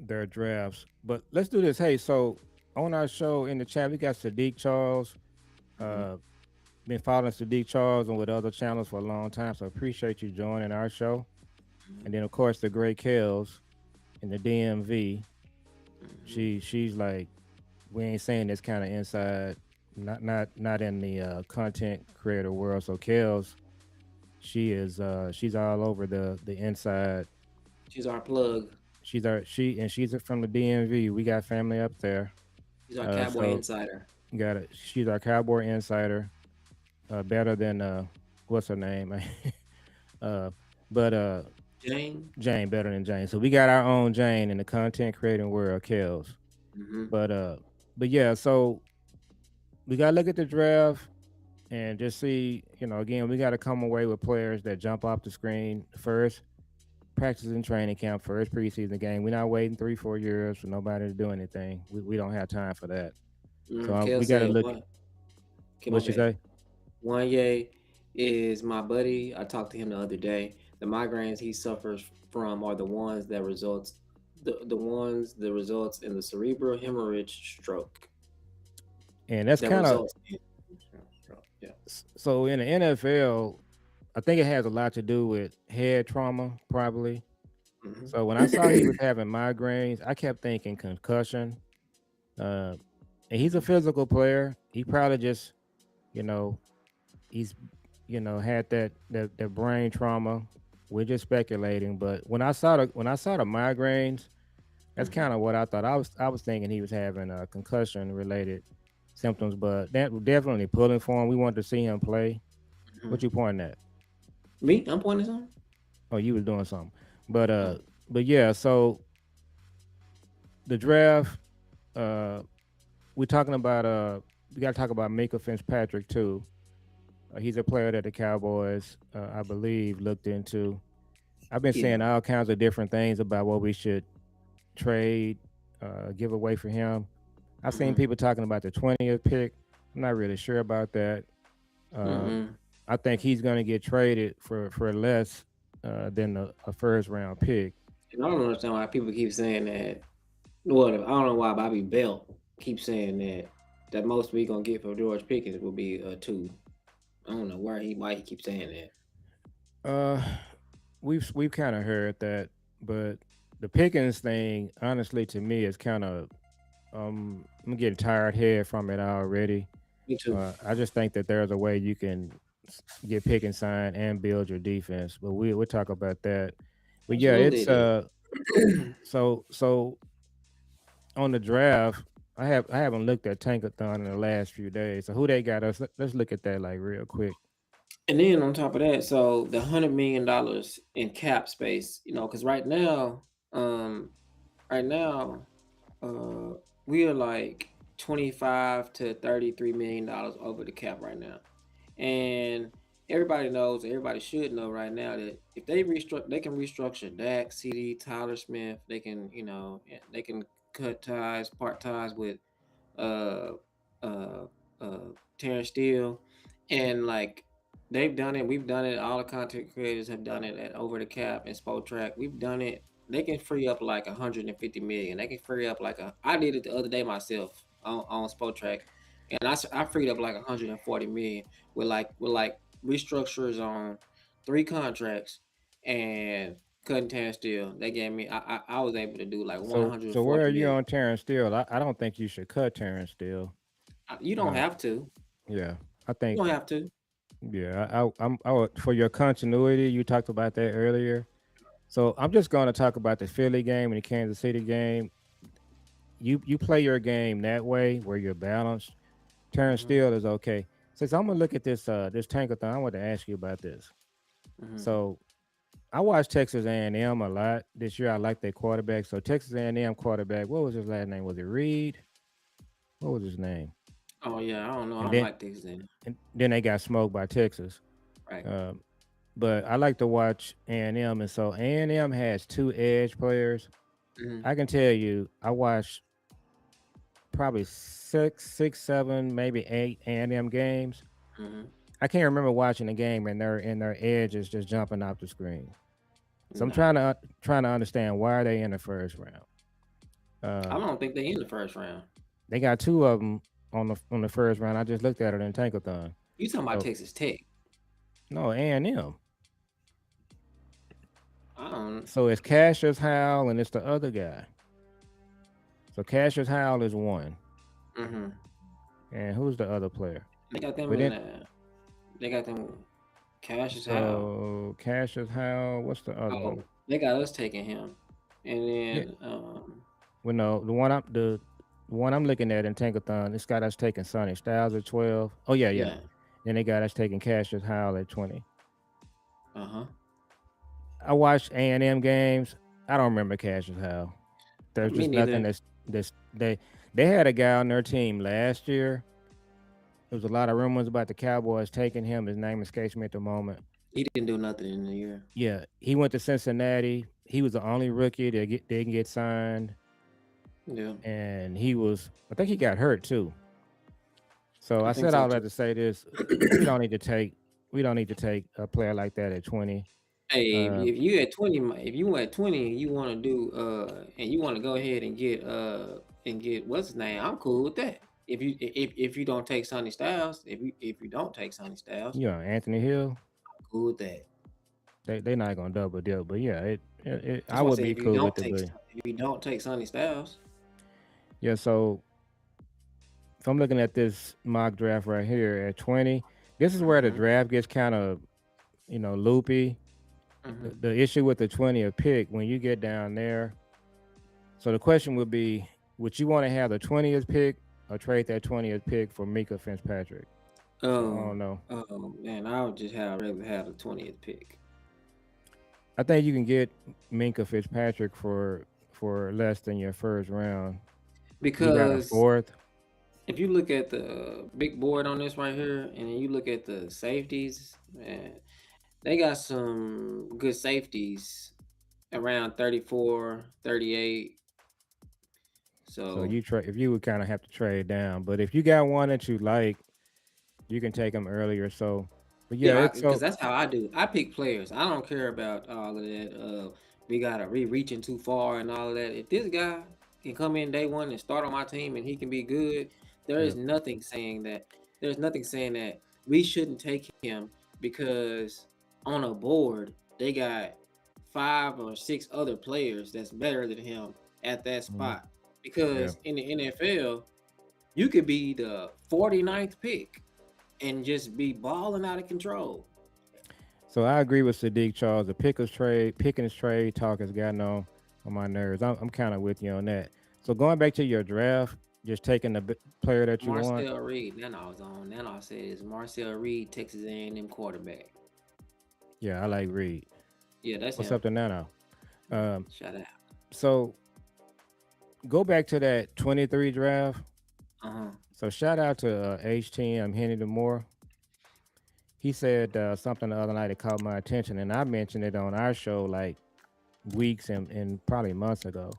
S3: their drafts. But let's do this. Hey, so on our show in the chat, we got Sadiq Charles.
S1: Hmm.
S3: Uh, been following Sadiq Charles and with other channels for a long time, so appreciate you joining our show. And then of course the Great Kells in the DMV.
S1: Hmm.
S3: She's like, we ain't saying this kind of inside, not in the content creator world. So Kells, she's all over the inside.
S1: She's our plug.
S3: She's from the DMV. We got family up there.
S1: She's our cowboy
S3: So
S1: insider.
S3: got it. She's our cowboy insider. Better than what's her name? uh, but
S1: Jane.
S3: Jane better than Jane. So we got our own Jane in the content creating world, Kells.
S1: Hmm.
S3: But uh, but yeah. So we gotta look at the draft and just see. Again, we got to come away with players that jump off the screen first. Practice and training camp, first preseason game. We're not waiting 3-4 years for nobody to do anything. We don't have time for that. So
S1: Kel
S3: we got to
S1: said
S3: look.
S1: what? Okay, my
S3: What you
S1: bad.
S3: say?
S1: Wanye is my buddy. I talked to him the other day. The migraines he suffers from are the ones that results the ones that results in the cerebral hemorrhage stroke.
S3: And that's
S1: That
S3: kind of
S1: results in stroke. Yeah.
S3: so in the NFL. I think it has a lot to do with head trauma, probably.
S1: Hmm.
S3: So when I saw he was having migraines, I kept thinking concussion. Uh, and he's a physical player. He probably just, you know, he's, had that brain trauma. We're just speculating, but when I saw the migraines, that's
S1: Hmm.
S3: kind of what I thought. I was thinking he was having concussion related symptoms, but that definitely pulling for him. We wanted to see him play.
S1: Hmm.
S3: What you pointing at?
S1: Me? I'm pointing something.
S3: Oh, you was doing something, but
S1: Oh,
S3: yeah. So the draft, uh, we're talking about we got to talk about Mika Fitzpatrick too. He's a player that the Cowboys, I believe, looked into. I've been
S1: yeah.
S3: saying all kinds of different things about what we should trade, give away for him. I've seen
S1: Hmm.
S3: people talking about the 20th pick. I'm not really sure about that. Uh,
S1: Hmm.
S3: I think he's going to get traded for less than a first round pick.
S1: And I don't understand why people keep saying that. What? I don't know why Bobby Belt keeps saying that most we gonna get for George Pickens will be a two. I don't know why he keeps saying that.
S3: Uh, we've kind of heard that, but the Pickens thing, honestly, to me, is kind of I'm getting tired here from it already.
S1: Me too.
S3: I just think that there's a way you can get Pickens signed and build your defense, but we'll talk about that. But yeah,
S1: Absolutely
S3: it's
S1: it is.
S3: so on the draft. I haven't looked at Tankathon in the last few days. So who they got us? Let's look at that like real quick.
S1: And then on top of that, so the $100 million in cap space, because um, right now, uh, we are like 25 to $33 million over the cap right now, and everybody knows, everybody should know right now that if they can restructure Dak, CD, Tyler Smith. They can, they can cut ties, part ties with uh, uh, uh, Terrence Steele, and like they've done it. We've done it. All the content creators have done it at Over the Cap and Spot Track. We've done it. They can free up like 150 million. They can free up like a. I did it the other day myself on Spot Track, and I freed up like 140 million with like restructures on 3 contracts and cutting Terrence Steele. They gave me. I was able to do like
S3: So where
S1: 140
S3: are you
S1: million.
S3: on Terrence Steele? I don't think you should cut Terrence Steele.
S1: You don't
S3: Uh,
S1: have to.
S3: yeah, I
S1: You
S3: think
S1: don't have to.
S3: yeah. I would, for your continuity. You talked about that earlier. So I'm just going to talk about the Philly game and the Kansas City game. You play your game that way where you're balanced. Terrence
S1: Hmm.
S3: Steele is okay. Since I'm gonna look at this tankathon, I want to ask you about this.
S1: Hmm.
S3: So I watched Texas A&M a lot this year. I like their quarterback. So Texas A&M quarterback, what was his last name? Was it Reed? What was his name?
S1: Oh yeah, I don't know. I
S3: And
S1: don't
S3: then
S1: like this then.
S3: and then they got smoked by Texas.
S1: Right.
S3: Um, but I like to watch A&M, and so A&M has two edge players.
S1: Hmm.
S3: I can tell you, I watched probably six, seven, maybe eight A&M games.
S1: Hmm.
S3: I can't remember watching a game and their edge is just jumping off the screen. So I'm
S1: Nah,
S3: trying to understand why are they in the first round.
S1: I
S3: Um,
S1: don't think they in the first round.
S3: they got two of them on the first round. I just looked at it in Tankathon.
S1: You talking about
S3: So
S1: Texas Tech?
S3: no A&M.
S1: I don't.
S3: So it's Cassius Howell and it's the other guy. So Cassius Howell is one,
S1: Hmm.
S3: and who's the other player?
S1: They got them
S3: But
S1: in.
S3: then
S1: They got them. Cash is how.
S3: so Cassius Howell. What's the other one?
S1: Oh, they got us taking him, and
S3: Yeah,
S1: then
S3: well no, the one I'm looking at in Tankathon. This guy that's taking Sonny Styles at 12. Oh yeah, yeah.
S1: yeah.
S3: Then they got us taking Cassius Howell at 20.
S1: Uh-huh.
S3: I watched A&M games. I don't remember Cassius Howell. There's
S1: Me
S3: just nothing
S1: neither.
S3: that's they had a guy on their team last year. There was a lot of rumors about the Cowboys taking him. His name escapes me at the moment.
S1: He didn't do nothing in the year.
S3: Yeah, he went to Cincinnati. He was the only rookie that didn't get signed,
S1: Yeah,
S3: and he was. I think he got hurt too. So
S1: I
S3: I
S1: think
S3: said
S1: so
S3: all
S1: too.
S3: that to say this: we don't need to take a player like that at 20.
S1: Hey,
S3: Uh,
S1: if you at 20, if you at 20 and you want to do and you want to go ahead and get what's his name, I'm cool with that. If you don't take Sonny Styles, if you don't take Sonny Styles,
S3: Anthony Hill.
S1: I'm cool with that.
S3: They not gonna double dip, but yeah,
S1: That's
S3: I
S1: why I
S3: would
S1: say
S3: be cool with it. But
S1: if you don't take Sonny Styles,
S3: yeah, so if I'm looking at this mock draft right here at 20, this is where the
S1: mm-hmm,
S3: draft gets kind of loopy.
S1: mm-hmm.
S3: The issue with the 20th pick when you get down there. So the question would be, would you want to have the 20th pick or trade that 20th pick for Mika Fitzpatrick? So I
S1: Oh,
S3: don't know.
S1: oh man, I would just have rather have the 20th pick
S3: I think you can get Minka Fitzpatrick for less than your first round. You got a
S1: because
S3: fourth.
S1: if you look at the big board on this right here, and then you look at the safeties, man, they got some good safeties around 34, 38.
S3: So
S1: So
S3: if you would kind of have to trade down, but if you got one that you like, you can take them earlier. So, but yeah,
S1: yeah,
S3: it's
S1: because
S3: so
S1: that's how I do. I pick players. I don't care about all of that. We gotta reaching too far and all of that. If this guy can come in day one and start on my team and he can be good, there
S3: yeah.
S1: is nothing saying that. There's nothing saying that we shouldn't take him because on a board they got 5 or 6 other players that's better than him at that
S3: Mhm.
S1: spot.
S3: Yeah.
S1: Because in the NFL, you could be the 49th pick and just be balling out of control.
S3: So I agree with Sadiq Charles. The Pickens trade talk has gotten on my nerves. I'm kind of with you on that. So going back to your draft, just taking the player that you want.
S1: Marcel Reed. Then I was on. Then I said is Marcel Reed, Texas A&M quarterback.
S3: Yeah, I like Reed.
S1: Yeah, that's
S3: What's
S1: him.
S3: up to Nano? Um,
S1: Shout out.
S3: so go back to that 23 draft.
S1: Uh huh.
S3: So shout out to H10 Henny DeMore. He said something the other night that caught my attention, and I mentioned it on our show like weeks and probably months ago.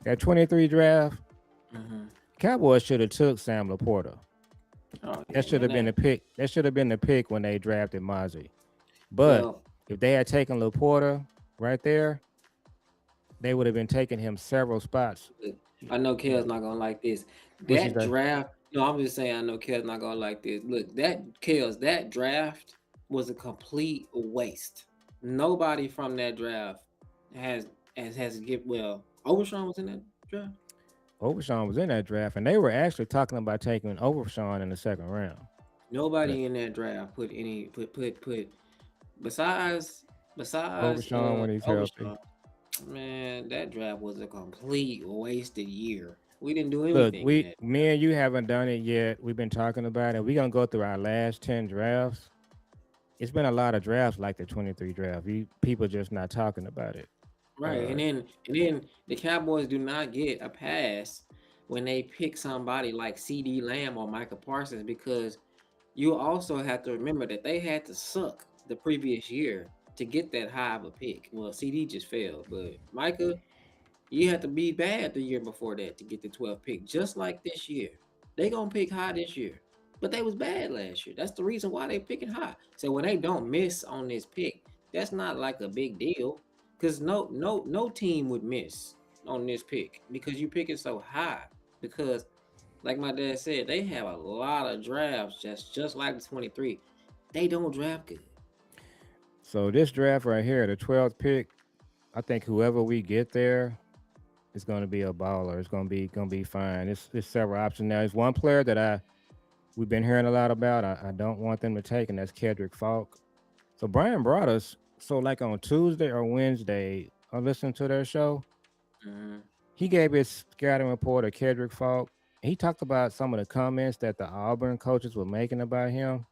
S3: That 23 draft,
S1: Mm-hmm.
S3: Cowboys should have took Sam Laporta.
S1: Oh
S3: That
S1: yeah,
S3: should
S1: man.
S3: have been the pick. That should have been the pick when they drafted Mozzie. But
S1: Well,
S3: if they had taken Laporta right there, they would have been taking him several spots.
S1: look, I know
S3: Yeah.
S1: Kel's not gonna like this.
S3: What you
S1: That
S3: say?
S1: draft. No, I'm just saying. I know Kel's not gonna like this. Look, that draft was a complete waste. Nobody from that draft has has get well. Overshawn was in that draft.
S3: Overshawn was in that draft, and they were actually talking about taking Overshawn in the second round. But
S1: Nobody in that draft put besides
S3: Overshawn when he's healthy.
S1: Overshawn. Man, that draft was a complete wasted year. We didn't do
S3: Look,
S1: anything in that
S3: me
S1: draft.
S3: and you haven't done it yet. We've been talking about it. We're gonna go through our last 10 drafts. It's been a lot of drafts like the 23 draft. People just not talking about it.
S1: Right,
S3: Uh,
S1: and then the Cowboys do not get a pass when they pick somebody like C.D. Lamb or Micah Parsons because you also have to remember that they had to suck the previous year to get that high of a pick. Well, CD just failed, but Micah, you had to be bad the year before that to get the 12th pick, just like this year. They gonna pick high this year, but they was bad last year. That's the reason why they picking high. So when they don't miss on this pick, that's not like a big deal, because no team would miss on this pick because you pick it so high. Because like my dad said, they have a lot of drafts just like the 23. They don't draft good.
S3: so this draft right here, the 12th pick, I think whoever we get there is gonna be a baller. It's gonna be fine. It's several options now. There's one player that we've been hearing a lot about. I don't want them to take, and that's Kedrick Falk. So Brian brought us. So like on Tuesday or Wednesday, I listened to their show.
S1: Hmm.
S3: He gave his scouting report of Kedrick Falk. He talked about some of the comments that the Auburn coaches were making about him.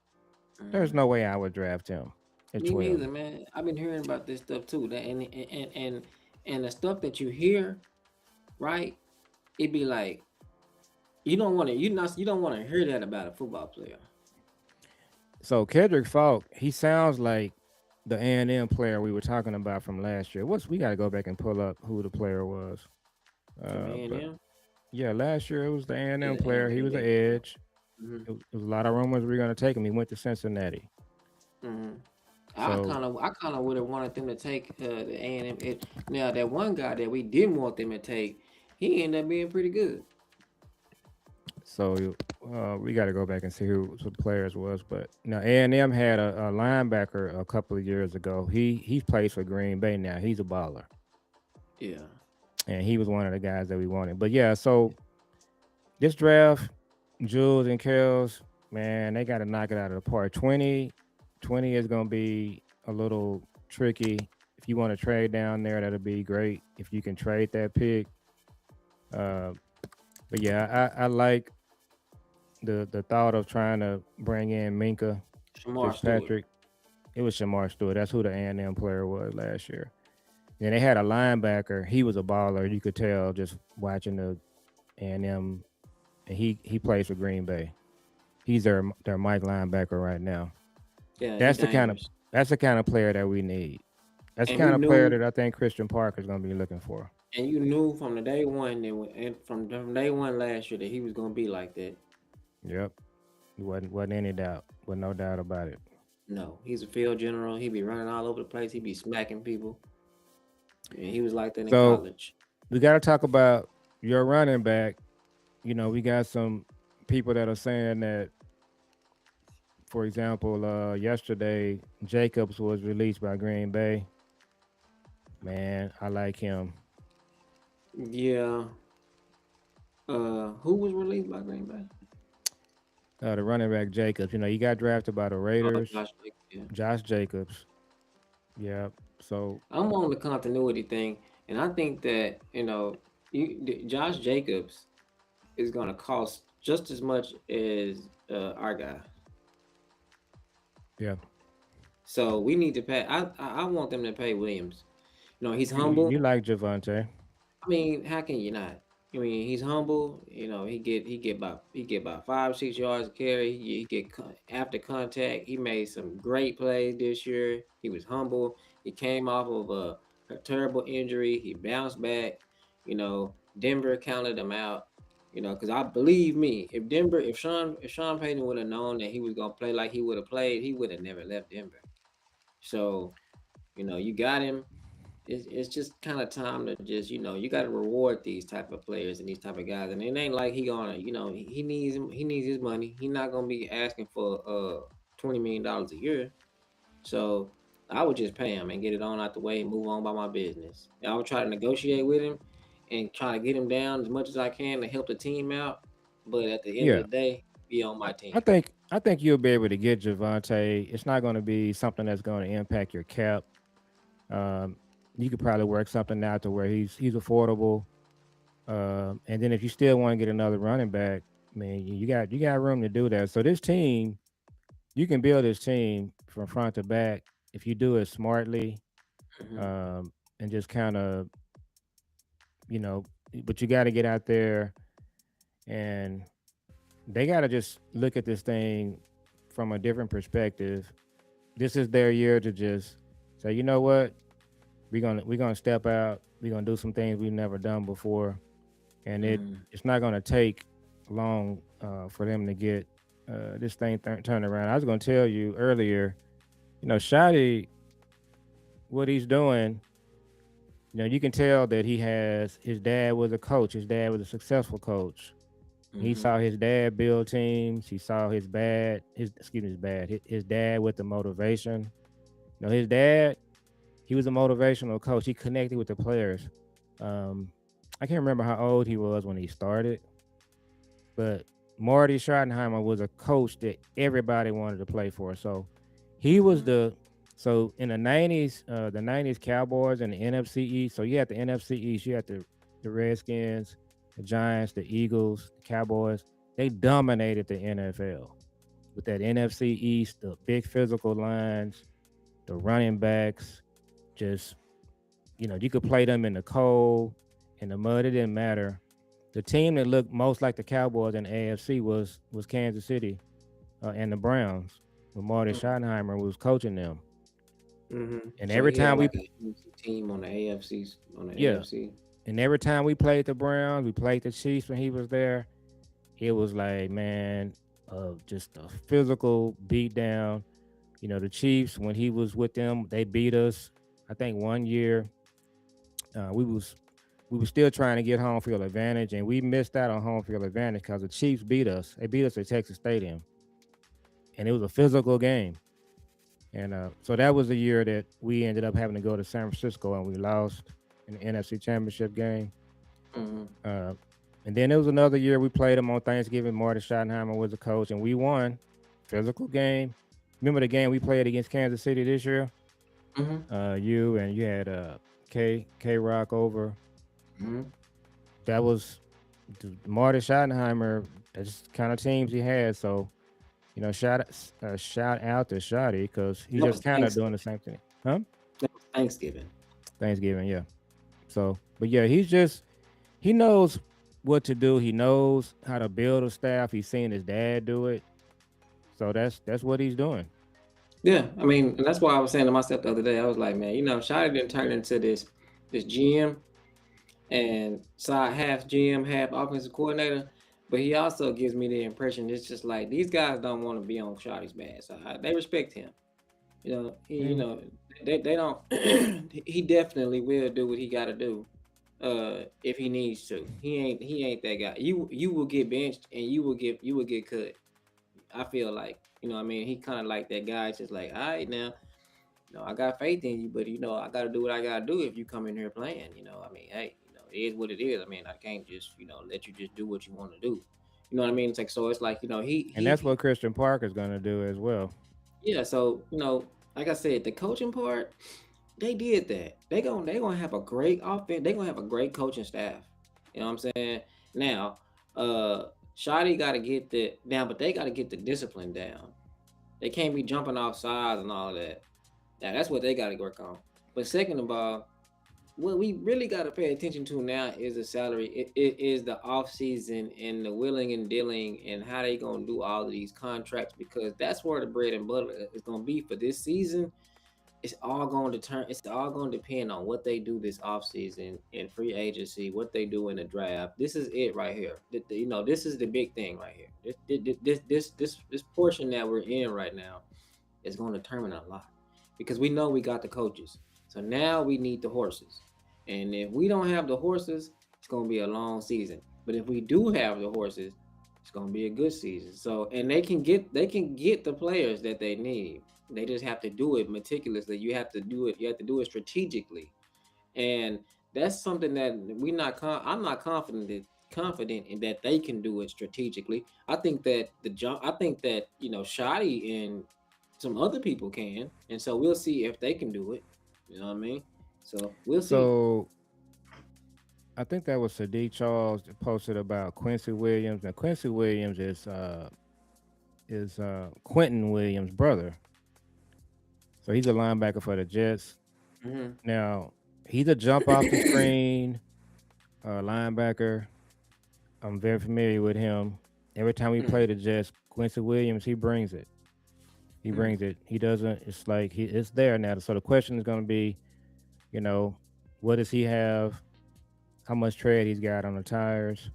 S3: There's
S1: Hmm.
S3: no way I would draft him at
S1: Me
S3: 12.
S1: neither, man. I've been hearing about this stuff too. That and the stuff that you hear, right? It be like you don't want to hear that about a football player.
S3: So Kedrick Falk, he sounds like the A&M player we were talking about from last year. We got to go back and pull up who the player was.
S1: From
S3: But
S1: A&M.
S3: yeah, last year it was the
S1: Yeah,
S3: A&M
S1: the
S3: player. He was an edge.
S1: hmm
S3: It was a lot of rumors we were going to take him. He went to Cincinnati.
S1: hmm
S3: So
S1: I kind of would have wanted them to take the A&M. Now that one guy that we didn't want them to take, he ended up being pretty good.
S3: so we got to go back and see who the players was. But now A&M had a linebacker a couple of years ago. He plays for Green Bay now. He's a baller,
S1: Yeah.
S3: and he was one of the guys that we wanted. But yeah, so this draft, Jules and Kels, man, they got to knock it out of the park. 20 is going to be a little tricky. If you want to trade down there, that'll be great. If you can trade that pick. Uh, but yeah, I like the thought of trying to bring in Minka
S1: Shamar Stewart.
S3: Fitzpatrick. It was Shamar Stewart. That's who the A&M player was last year. And they had a linebacker. He was a baller. You could tell just watching the A&M. And he plays for Green Bay. He's their Mike linebacker right now.
S1: Yeah, he
S3: That's the kind of
S1: dangerous.
S3: that's the kind of player that we need. That's the
S1: And we
S3: kind of player
S1: knew,
S3: that I think Christian Parker is going to be looking for.
S1: and you knew from the day one and from day one last year that he was gonna be like that.
S3: Yep. Wasn't any doubt. Was no doubt about it.
S1: No, he's a field general. He be running all over the place. He be smacking people. And he was like that in
S3: So
S1: college.
S3: we got to talk about your running back. We got some people that are saying that, for example, yesterday Jacobs was released by Green Bay. Man, I like him.
S1: Yeah. Who was released by Green Bay?
S3: The running back Jacobs. He got drafted by the
S1: Oh,
S3: Raiders.
S1: Josh Jacobs. Yeah.
S3: Josh Jacobs. Yeah. So
S1: I'm on the continuity thing, and I think that Josh Jacobs is gonna cost just as much as our guy.
S3: yeah,
S1: So we need to pay. I want them to pay Williams. He's
S3: you
S1: humble.
S3: like Javante.
S1: I mean, how can you not? I mean, he's humble. He get about 5-6 yards of carry. After contact. He made some great plays this year. He was humble. He came off of a terrible injury. He bounced back. Denver counted him out. Because I believe me, if Sean Payton would have known that he was gonna play like he would have played, he would have never left Denver. So you got him. It's just kind of time to just you got to reward these type of players and these type of guys, and it ain't like he gonna he needs his money. He not gonna be asking for $20 million a year. So I would just pay him and get it on out the way and move on by my business. And I would try to negotiate with him and try to get him down as much as I can to help the team out. But at the end of
S3: Yeah,
S1: the day, be on my
S3: I
S1: team.
S3: think I think you'll be able to get Javante. It's not going to be something that's going to impact your cap. Um, you could probably work something out to where he's affordable. And then if you still want to get another running back, I mean, you got room to do that. So this team, you can build this team from front to back if you do it smartly,
S1: Hmm.
S3: um, and just kind of you know. But you got to get out there, and they got to just look at this thing from a different perspective. This is their year to just say, you know what, we're gonna step out. We're gonna do some things we've never done before, and
S1: Hmm.
S3: it's not gonna take long for them to get this thing turned around. I was gonna tell you earlier, Shotty, what he's doing. You can tell that his dad was a coach. His dad was a successful coach. He
S1: Hmm.
S3: saw his dad build teams. He saw his dad with the motivation. His dad, he was a motivational coach. He connected with the players. Um, I can't remember how old he was when he started, but Marty Schottenheimer was a coach that everybody wanted to play for. So he was
S1: Hmm.
S3: so in the '90s Cowboys and the NFC East. So you had the NFC East, you had the Redskins, the Giants, the Eagles, the Cowboys. They dominated the NFL with that NFC East, the big physical lines, the running backs. Just you could play them in the cold, in the mud. It didn't matter. The team that looked most like the Cowboys in the AFC was Kansas City and the Browns, when Marty Schottenheimer was coaching them.
S1: Hmm.
S3: And
S1: So
S3: every
S1: he had
S3: time we
S1: like a huge team on the AFC, on the
S3: yeah,
S1: AFC.
S3: and every time we played the Browns, we played the Chiefs when he was there. It was like, man, just a physical beat down. The Chiefs, when he was with them, they beat us. I think one year uh, we was we were still trying to get home field advantage, and we missed out on home field advantage because the Chiefs beat us. They beat us at Texas Stadium, and it was a physical game. And so that was the year that we ended up having to go to San Francisco, and we lost in the NFC Championship game.
S1: Hmm.
S3: Uh, and then there was another year we played them on Thanksgiving. Marty Schottenheimer was the coach, and we won. Physical game. Remember the game we played against Kansas City this year?
S1: Hmm.
S3: You had K Rock over.
S1: Hmm.
S3: That was Marty Schottenheimer. That's the kind of teams he had. So shout out to Shotty because he's
S1: That
S3: just
S1: was
S3: kind of doing the
S1: Thanksgiving.
S3: same thing, huh?
S1: That was Thanksgiving.
S3: Thanksgiving, yeah. So, but yeah, he knows what to do. He knows how to build a staff. He's seen his dad do it. So that's what he's doing.
S1: Yeah, I mean, and that's why I was saying to myself the other day. I was like, man, Shotty didn't turn into this GM and side half GM, half offensive coordinator. But he also gives me the impression it's just like these guys don't want to be on Shotty's bad side. They respect him.
S3: Mm.
S1: They don't. He definitely will do what he got to do. If he needs to, he ain't that guy. You will get benched and you will get cut. I feel like what I mean, he kind of like that guy. It's just like, all right now, I got faith in you, but I got to do what I got to do if you come in here playing. I mean, hey, it is what it is. I mean, I can't just let you just do what you want to do. You know what I mean? It's like so. It's like
S3: And that's what Christian Parker's gonna do as well.
S1: yeah. So like I said, the coaching part, they did that. They gonna have a great offense. They gonna have a great coaching staff. You know what I'm saying? Now, uh, Shotty got to get the down, but they got to get the discipline down. They can't be jumping off sides and all of that. Now that's what they got to work on. But second of all, what we really got to pay attention to now is the salary. It is the off season and the willing and dealing and how they gonna do all of these contracts because that's where the bread and butter is gonna be for this season. It's all going to depend on what they do this offseason in free agency, what they do in the draft. This is it right here. This is the big thing right here. This portion that we're in right now is going to determine a lot, because we know we got the coaches. So now we need the horses. And if we don't have the horses, it's going to be a long season. But if we do have the horses, it's going to be a good season. So, and they can get the players that they need. They just have to do it meticulously. You have to do it strategically. And that's something that I'm not confident in that they can do it strategically. I think that Shotty and some other people can, and so we'll see if they can do it. You know what I mean? So we'll see.
S3: So I think that was Sadiq Charles that posted about Quincy Williams, and Quincy Williams is Quentin Williams' brother. So he's a linebacker for the Jets.
S1: Hmm.
S3: Now he's a jump off the screen linebacker. I'm very familiar with him. Every time we play the Jets, Quincy Williams, he brings it. He brings it. He doesn't. It's like it's there now. So the question is going to be, you know, what does he have? How much tread he's got on the tires?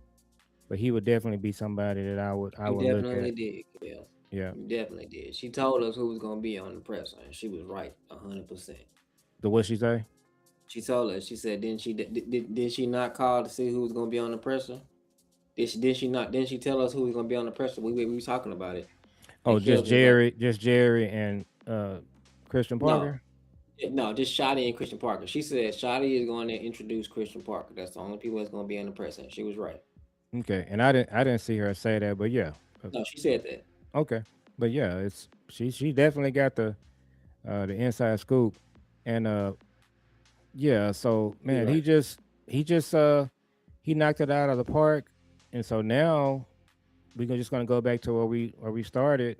S3: But he would definitely be somebody that I
S1: You
S3: would look
S1: definitely
S3: at.
S1: did, yeah.
S3: Yeah.
S1: You definitely did. She told us who was gonna be on the presser, and she was right 100%.
S3: The what she say?
S1: She told us. She said, did she not call to see who was gonna be on the presser? Did she not? Didn't she tell us who was gonna be on the presser? We was talking about it,
S3: Oh,
S1: and Kels was like,
S3: Just Jerry and Christian
S1: no,
S3: Parker.
S1: no, just Shotty and Christian Parker. She said Shotty is going to introduce Christian Parker. That's the only people that's gonna be on the presser. She was right.
S3: Okay, and I didn't see her say that, but yeah.
S1: No, she said that.
S3: Okay, but yeah, it's she definitely got the inside scoop, and yeah. So
S1: You're
S3: man,
S1: right.
S3: he just he knocked it out of the park, and so now we're just gonna go back to where we started.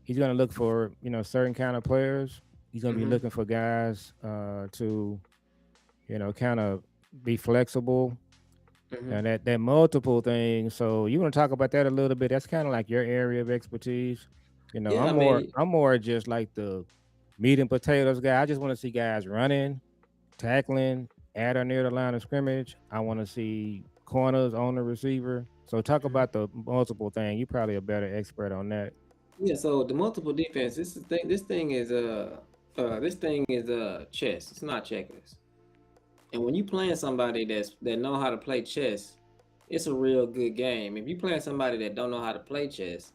S3: He's gonna look for certain kind of players. He's gonna be
S1: Mm-hmm.
S3: looking for guys to kind of be flexible
S1: Mm-hmm.
S3: and that multiple thing. So you want to talk about that a little bit? That's kind of like your area of expertise.
S1: Yeah, I
S3: I'm more
S1: mean,
S3: I'm more just like the meat and potatoes guy. I just want to see guys running, tackling at or near the line of scrimmage. I want to see corners on the receiver. So talk
S1: mhm.
S3: about the multiple thing. You probably a better expert on that.
S1: Yeah. So the multiple defense. This thing is chess. It's not checkers. And when you playing somebody that know how to play chess, it's a real good game. If you playing somebody that don't know how to play chess,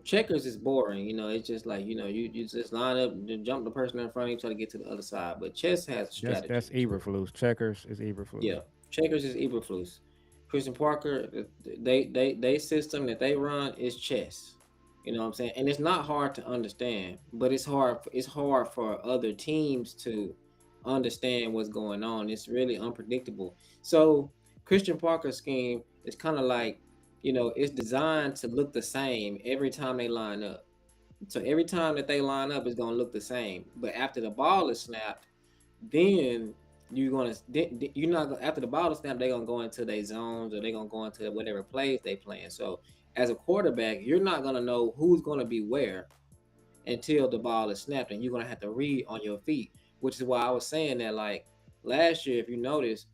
S1: checkers is boring. It's just like you just line up, jump the person in front of you, try to get to the other side. But chess has
S3: That's
S1: strategy to it.
S3: Eberflus. Checkers is Eberflus.
S1: Yeah, checkers is Eberflus. Christian Parker, they system that they run is chess. You know what I'm saying? And it's not hard to understand, but it's hard for other teams to understand what's going on. It's really unpredictable. So Christian Parker's scheme is kind of like, it's designed to look the same every time they line up. So every time that they line up, it's gonna look the same. But after the ball is snapped, then you're not gonna, after the ball snap, they're gonna go into their zones, or they're gonna go into whatever plays they playing. So as a quarterback, you're not gonna know who's gonna be where until the ball is snapped, and you're gonna have to read on your feet. Which is why I was saying that, like, last year, if you notice,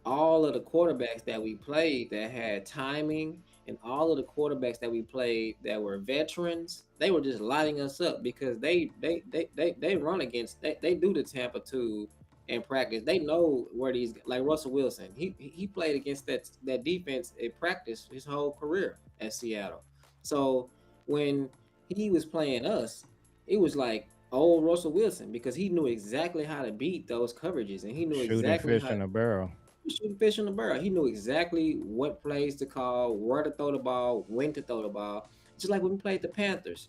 S1: all of the quarterbacks that we played that had timing, and all of the quarterbacks that we played that were veterans, they were just lighting us up, because they run against, they do the Tampa 2 in practice. They know where these, like Russell Wilson. He played against that defense in practice his whole career at Seattle. So when he was playing us, it was like old Russell Wilson, because he knew exactly how to beat those coverages, and he knew
S3: Shooting
S1: exactly
S3: fish
S1: how
S3: in a barrel.
S1: shooting fish in the barrel. He knew exactly what plays to call, where to throw the ball, when to throw the ball. Just like when we played the Panthers.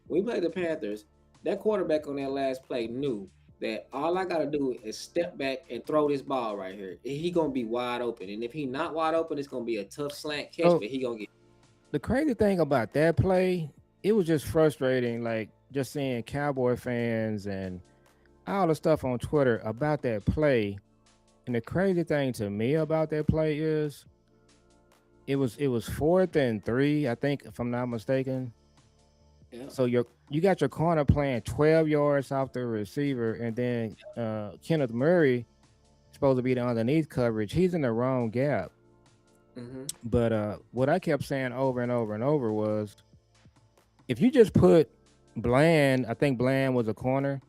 S1: When we played the Panthers, that quarterback on that last play knew that all I gotta do is step back and throw this ball right here. He gonna be wide open, and if he not wide open, it's gonna be a tough slant catch,
S3: So
S1: but he gonna get.
S3: the crazy thing about that play, it was just frustrating. Like just seeing Cowboy fans and all the stuff on Twitter about that play. And the crazy thing to me about that play is it was 4th and 3, I think, if I'm not mistaken.
S1: Yeah.
S3: So you got your corner playing 12 yards off the receiver, and then Kenneth Murray supposed to be the underneath coverage. He's in the wrong gap.
S1: Mm-hmm.
S3: But what I kept saying over and over and over was, if you just put Bland, I think Bland was a corner,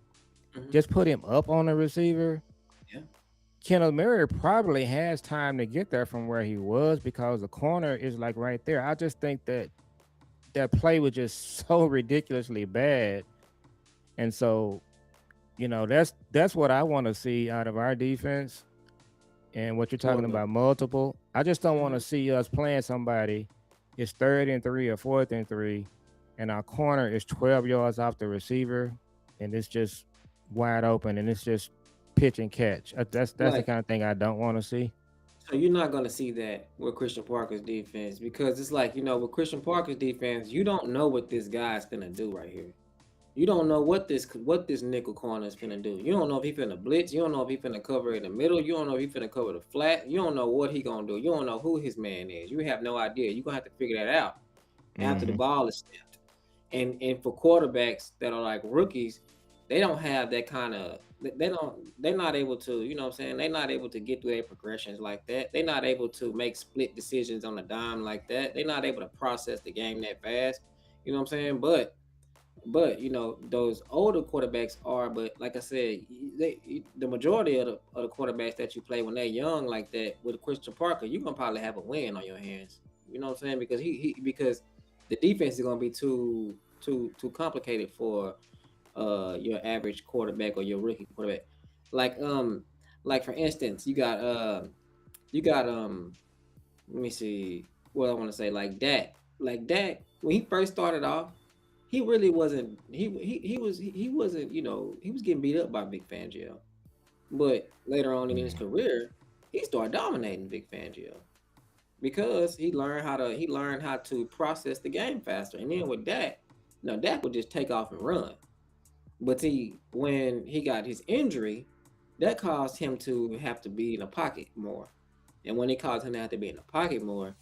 S1: Mm-hmm.
S3: just put him up on the receiver.
S1: Yeah.
S3: Kenneth Murray probably has time to get there from where he was because the corner is like right there. I just think that play was just so ridiculously bad. And so, that's what I want to see out of our defense. And what you're talking
S1: Well,
S3: about, multiple. I just don't want
S1: mm-hmm.
S3: to see us playing somebody. It's 3rd and 3 or 4th and 3, and our corner is 12 yards off the receiver, and it's just wide open, and it's just pitch and catch. That's the
S1: Like,
S3: kind of thing I don't want to see.
S1: so you're not gonna see that with Christian Parker's defense because it's like, with Christian Parker's defense, you don't know what this guy's gonna do right here. You don't know what this nickel corner is finna do. You don't know if he finna blitz. You don't know if he finna cover in the middle. You don't know if he finna cover the flat. You don't know what he gonna do. You don't know who his man is. You have no idea. You're gonna have to figure that out after the
S3: Hmm.
S1: ball is snapped. And for quarterbacks that are like rookies, they don't have that kind of they're not able to, what I'm saying? They're not able to get through their progressions like that. They're not able to make split decisions on a dime like that. They're not able to process the game that fast. You know what I'm saying? But those older quarterbacks are. But like I said, the majority of the quarterbacks that you play when they're young like that with Christian Parker, you're gonna probably have a win on your hands. You know what I'm saying? Because because the defense is gonna be too complicated for your average quarterback or your rookie quarterback. Like like for instance, you got let me see what I want to say. Like Dak, when he first started off, he really wasn't. He wasn't. He was getting beat up by Big Fangio. But later on in his career, he started dominating Big Fangio because he learned how to process the game faster. And then with Dak, Dak would just take off and run. But see, when he got his injury, that caused him to have to be in the pocket more. And when it caused him to have to be in the pocket more,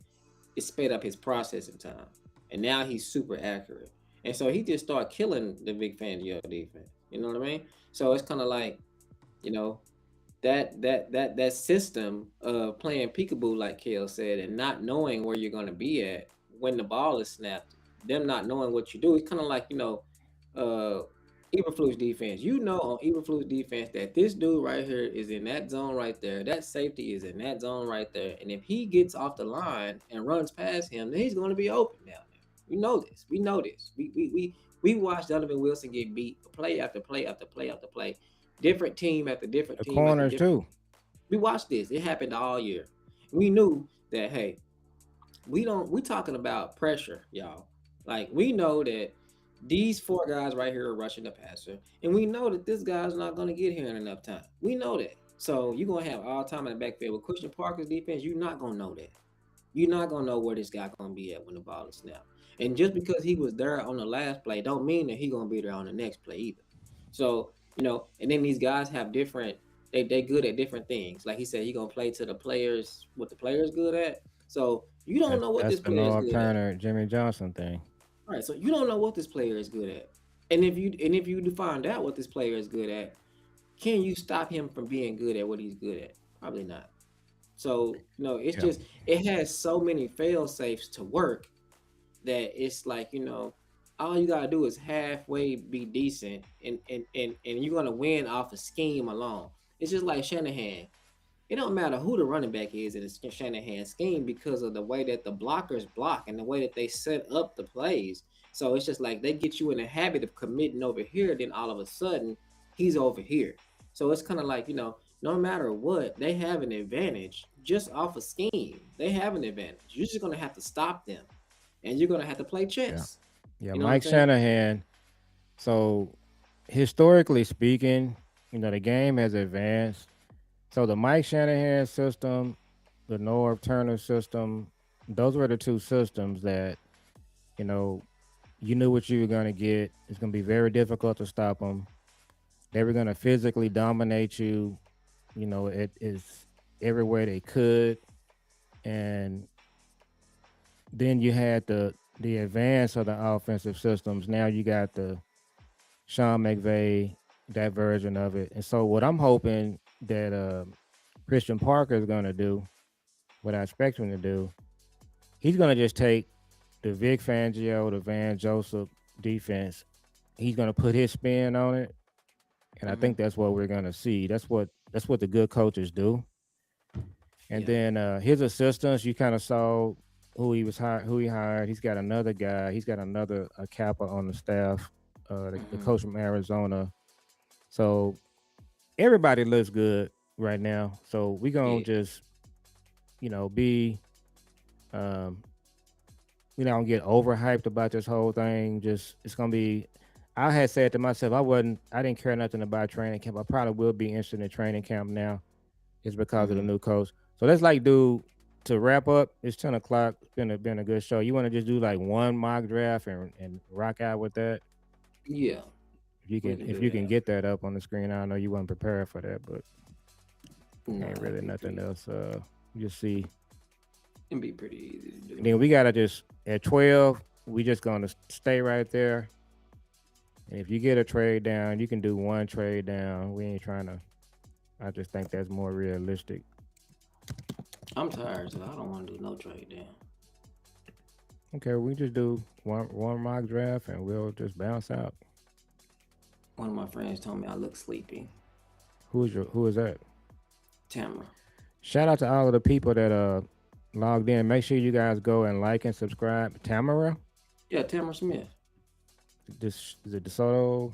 S1: it sped up his processing time. And now he's super accurate. And so he just started killing the Big Fangio defense. You know what I mean? So it's kind of like, you know, that system of playing peekaboo, like Kale said, and not knowing where you're gonna be at when the ball is snapped, them not knowing what you do. It's kind of like, uh Eberflus defense. You know on Eberflus defense that this dude right here is in that zone right there. That safety is in that zone right there. And if he gets off the line and runs past him, then he's gonna be open down there. We know this. We know this. We watched Donovan Wilson get beat play after play after play after play, different team after different
S3: The
S1: team after
S3: corners
S1: different.
S3: too.
S1: We watched this. It happened all year. We knew that, hey, we talking about pressure, y'all. Like, we know that these four guys right here are rushing the passer, and we know that this guy's not going to get here in enough time. We know that. So you're going to have all time in the backfield with Christian Parker's defense. You're not going to know that. You're not going to know where this guy going to be at when the ball is snapped. And just because he was there on the last play don't mean that he going to be there on the next play either. So, and then these guys have different, they good at different things. Like he said, he going to play to the players, what the player's good at. So you don't
S3: That's
S1: know what
S3: that's
S1: this
S3: the
S1: player is
S3: Norv
S1: good at.
S3: Turner, Jimmy Johnson thing.
S1: All right, so you don't know what this player is good at. And if you find out what this player is good at, can you stop him from being good at what he's good at? Probably not. So, it's
S3: Yeah.
S1: just it has so many fail safes to work that it's like, all you gotta do is halfway be decent, and you're gonna win off a scheme alone. It's just like Shanahan. It don't matter who the running back is in the Shanahan scheme because of the way that the blockers block and the way that they set up the plays. So it's just like they get you in the habit of committing over here, then all of a sudden he's over here. So it's kind of like, no matter what, they have an advantage just off a scheme. They have an advantage. You're just gonna have to stop them, and you're gonna have to play
S3: Yeah.
S1: chess.
S3: Yeah.
S1: You know what I'm
S3: Mike
S1: saying?
S3: Shanahan. So historically speaking, the game has advanced. So the Mike Shanahan system, the Norv Turner system, those were the two systems that, you know, you knew what you were going to get. It's going to be very difficult to stop them. They were going to physically dominate you, it is everywhere they could. And then you had the the advance of the offensive systems. Now you got the Sean McVay, that version of it. And so what I'm hoping that Christian Parker is going to do, what I expect him to do, he's going to just take the Vic Fangio, the Van Joseph defense. He's going to put his spin on it, and I think that's what we're going to see. That's what the good coaches do. And then his assistants, you kind of saw who he hired. He's got another guy. He's got another Kappa on the staff, the coach from Arizona. So everybody looks good right now. So we're gonna just, be we don't get overhyped about this whole thing. Just it's gonna be. I had said to myself, I didn't care nothing about training camp. I probably will be interested in training camp now. It's because of the new coach. So let's do to wrap up. It's 10 o'clock. It's been a good show. You want to just do like one mock draft and rock out with that?
S1: Yeah.
S3: If you can get that up on the screen. I know you weren't prepared for that, but ain't really nothing else. Just see.
S1: It'd be pretty easy to do.
S3: And then we gotta just at 12. We just gonna stay right there. And if you get a trade down, you can do one trade down. We ain't trying to. I just think that's more realistic.
S1: I'm tired, so I don't want to do no trade down.
S3: Okay, we just do one mock draft and we'll just bounce out.
S1: One of my friends told me I look sleepy.
S3: Who is that?
S1: Tamara.
S3: Shout out to all of the people that logged in. Make sure you guys go and like and subscribe. Tamara?
S1: Yeah, Tamara Smith.
S3: Is it DeSoto?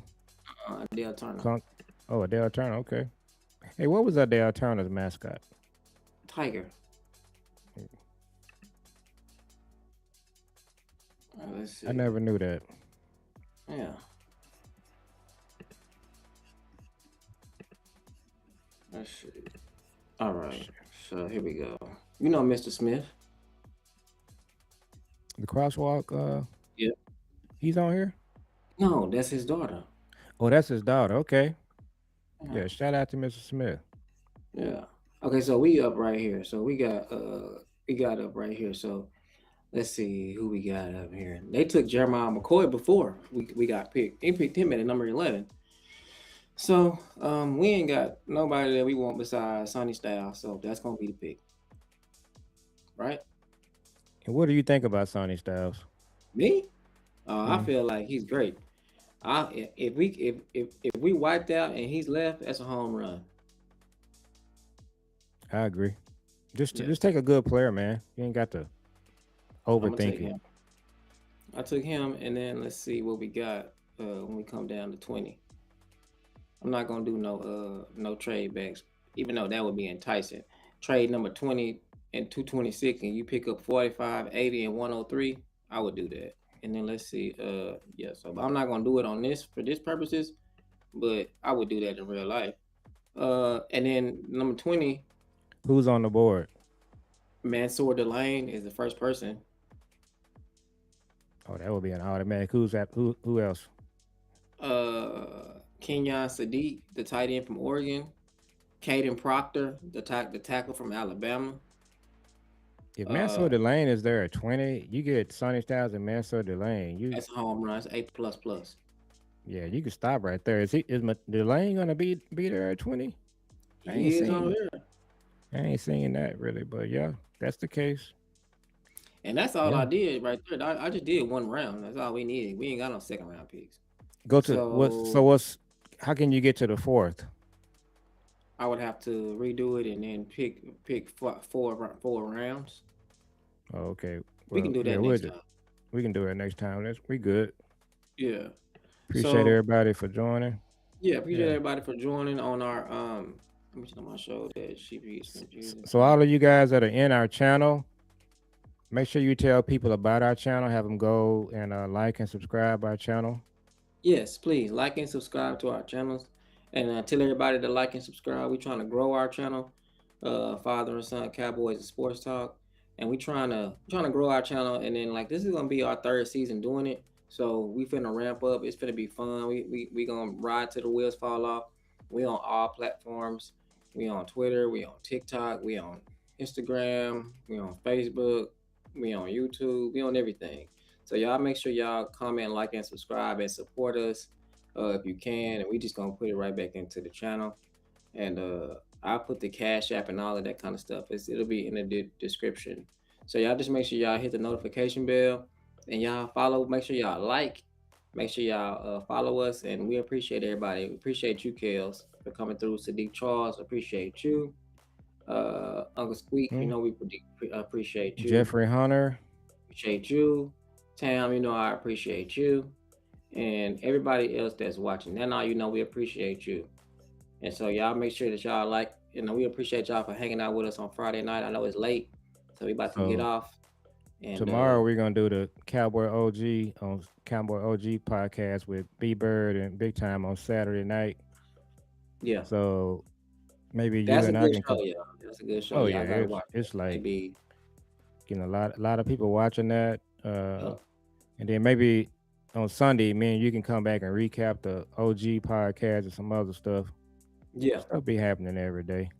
S1: Dale Turner.
S3: Dale Turner. Okay. Hey, what was that Dale Turner's mascot?
S1: Tiger. Let's see.
S3: I never knew that.
S1: Yeah. Let's see. All right. So here we go. You know Mr. Smith?
S3: The crosswalk?
S1: Yeah.
S3: He's on here?
S1: No, that's his daughter.
S3: Oh, that's his daughter. Okay. Yeah, shout out to Mr. Smith.
S1: Yeah. Okay, so we up right here. So we got up right here. So let's see who we got up here. They took Jeremiah McCoy before we got picked. They picked him at number 11. So we ain't got nobody that we want besides Sonny Styles. So that's gonna be the pick. Right?
S3: And what do you think about Sonny Styles?
S1: Me? I feel like he's great. If we wiped out and he's left, that's a home run.
S3: I agree. Just take a good player, man. You ain't got to overthink it.
S1: I took him, and then let's see what we got when we come down to 20. I'm not gonna do no trade backs, even though that would be enticing. Trade number 20 and 226, and you pick up 45, 80, and 103. I would do that. And then let's see. So I'm not gonna do it on this for this purposes, but I would do that in real life. And then number 20.
S3: Who's on the board?
S1: Mansour Delane is the first person.
S3: Oh, that would be an automatic. Who's that? Who else?
S1: Kenyon Sadiq, the tight end from Oregon. Caden Proctor, the tackle from Alabama.
S3: If Mansour Delane is there at 20, you get Sonny Styles and Mansour Delane.
S1: That's a home run. It's A++.
S3: Yeah, you can stop right there. Is Delane gonna be there at 20?
S1: He is on there.
S3: I ain't seeing that really, but yeah, that's the case.
S1: And that's all I did right there. I just did one round. That's all we needed. We ain't got no second round picks.
S3: How can you get to the fourth?
S1: I would have to redo it and then pick four rounds.
S3: Oh, okay. Well,
S1: we can do that next time.
S3: We can do it next time. We good.
S1: Yeah.
S3: Appreciate everybody for joining.
S1: Yeah, appreciate everybody for joining on our on my show that
S3: So all of you guys that are in our channel, make sure you tell people about our channel. Have them go and like and subscribe our channel.
S1: Yes, please like and subscribe to our channels, and tell everybody to like and subscribe. We're trying to grow our channel, Father and Son Cowboys and Sports Talk, and we're trying to grow our channel. And then this is gonna be our third season doing it, so we finna ramp up. It's finna be fun. We gonna ride till the wheels fall off. We on all platforms. We on Twitter, we on TikTok, we on Instagram, we on Facebook, we on YouTube, we on everything. So y'all make sure y'all comment, like, and subscribe and support us if you can. And we just gonna put it right back into the channel. And I'll put the Cash App and all of that kind of stuff. It'll be in the description. So y'all just make sure y'all hit the notification bell and y'all follow. Make sure y'all like. Make sure y'all follow us, and we appreciate everybody. We appreciate you, Kels, for coming through. Sadiq Charles, appreciate you. Uncle Squeak, you know we appreciate you.
S3: Jeffrey Hunter,
S1: appreciate you. Tam, you know I appreciate you, and everybody else that's watching. Now you know we appreciate you. And so y'all make sure that y'all like, we appreciate y'all for hanging out with us on Friday night. I know it's late, so we about to get off. And
S3: tomorrow we're gonna do the Cowboy OG on Cowboy OG podcast with B Bird and Big Time on Saturday night.
S1: Yeah.
S3: So maybe
S1: that's
S3: you and
S1: I
S3: can
S1: show, y'all. That's a good show.
S3: Oh
S1: y'all
S3: yeah, it's like
S1: maybe
S3: getting a lot of people watching that. And then maybe on Sunday, me and you can come back and recap the OG podcast and some other stuff.
S1: Yeah,
S3: stuff be happening every day.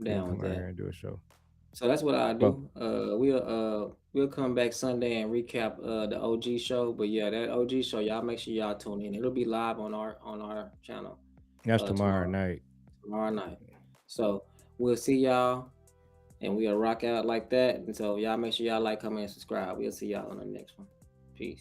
S1: Down
S3: come
S1: with that.
S3: here and do a show.
S1: So that's what I do. We'll come back Sunday and recap the OG show. But yeah, that OG show, y'all make sure y'all tune in. It'll be live on our channel.
S3: That's tomorrow night.
S1: Tomorrow night. So we'll see y'all, and we'll rock out like that. And so y'all make sure y'all like, comment, and subscribe. We'll see y'all on the next one. Peace.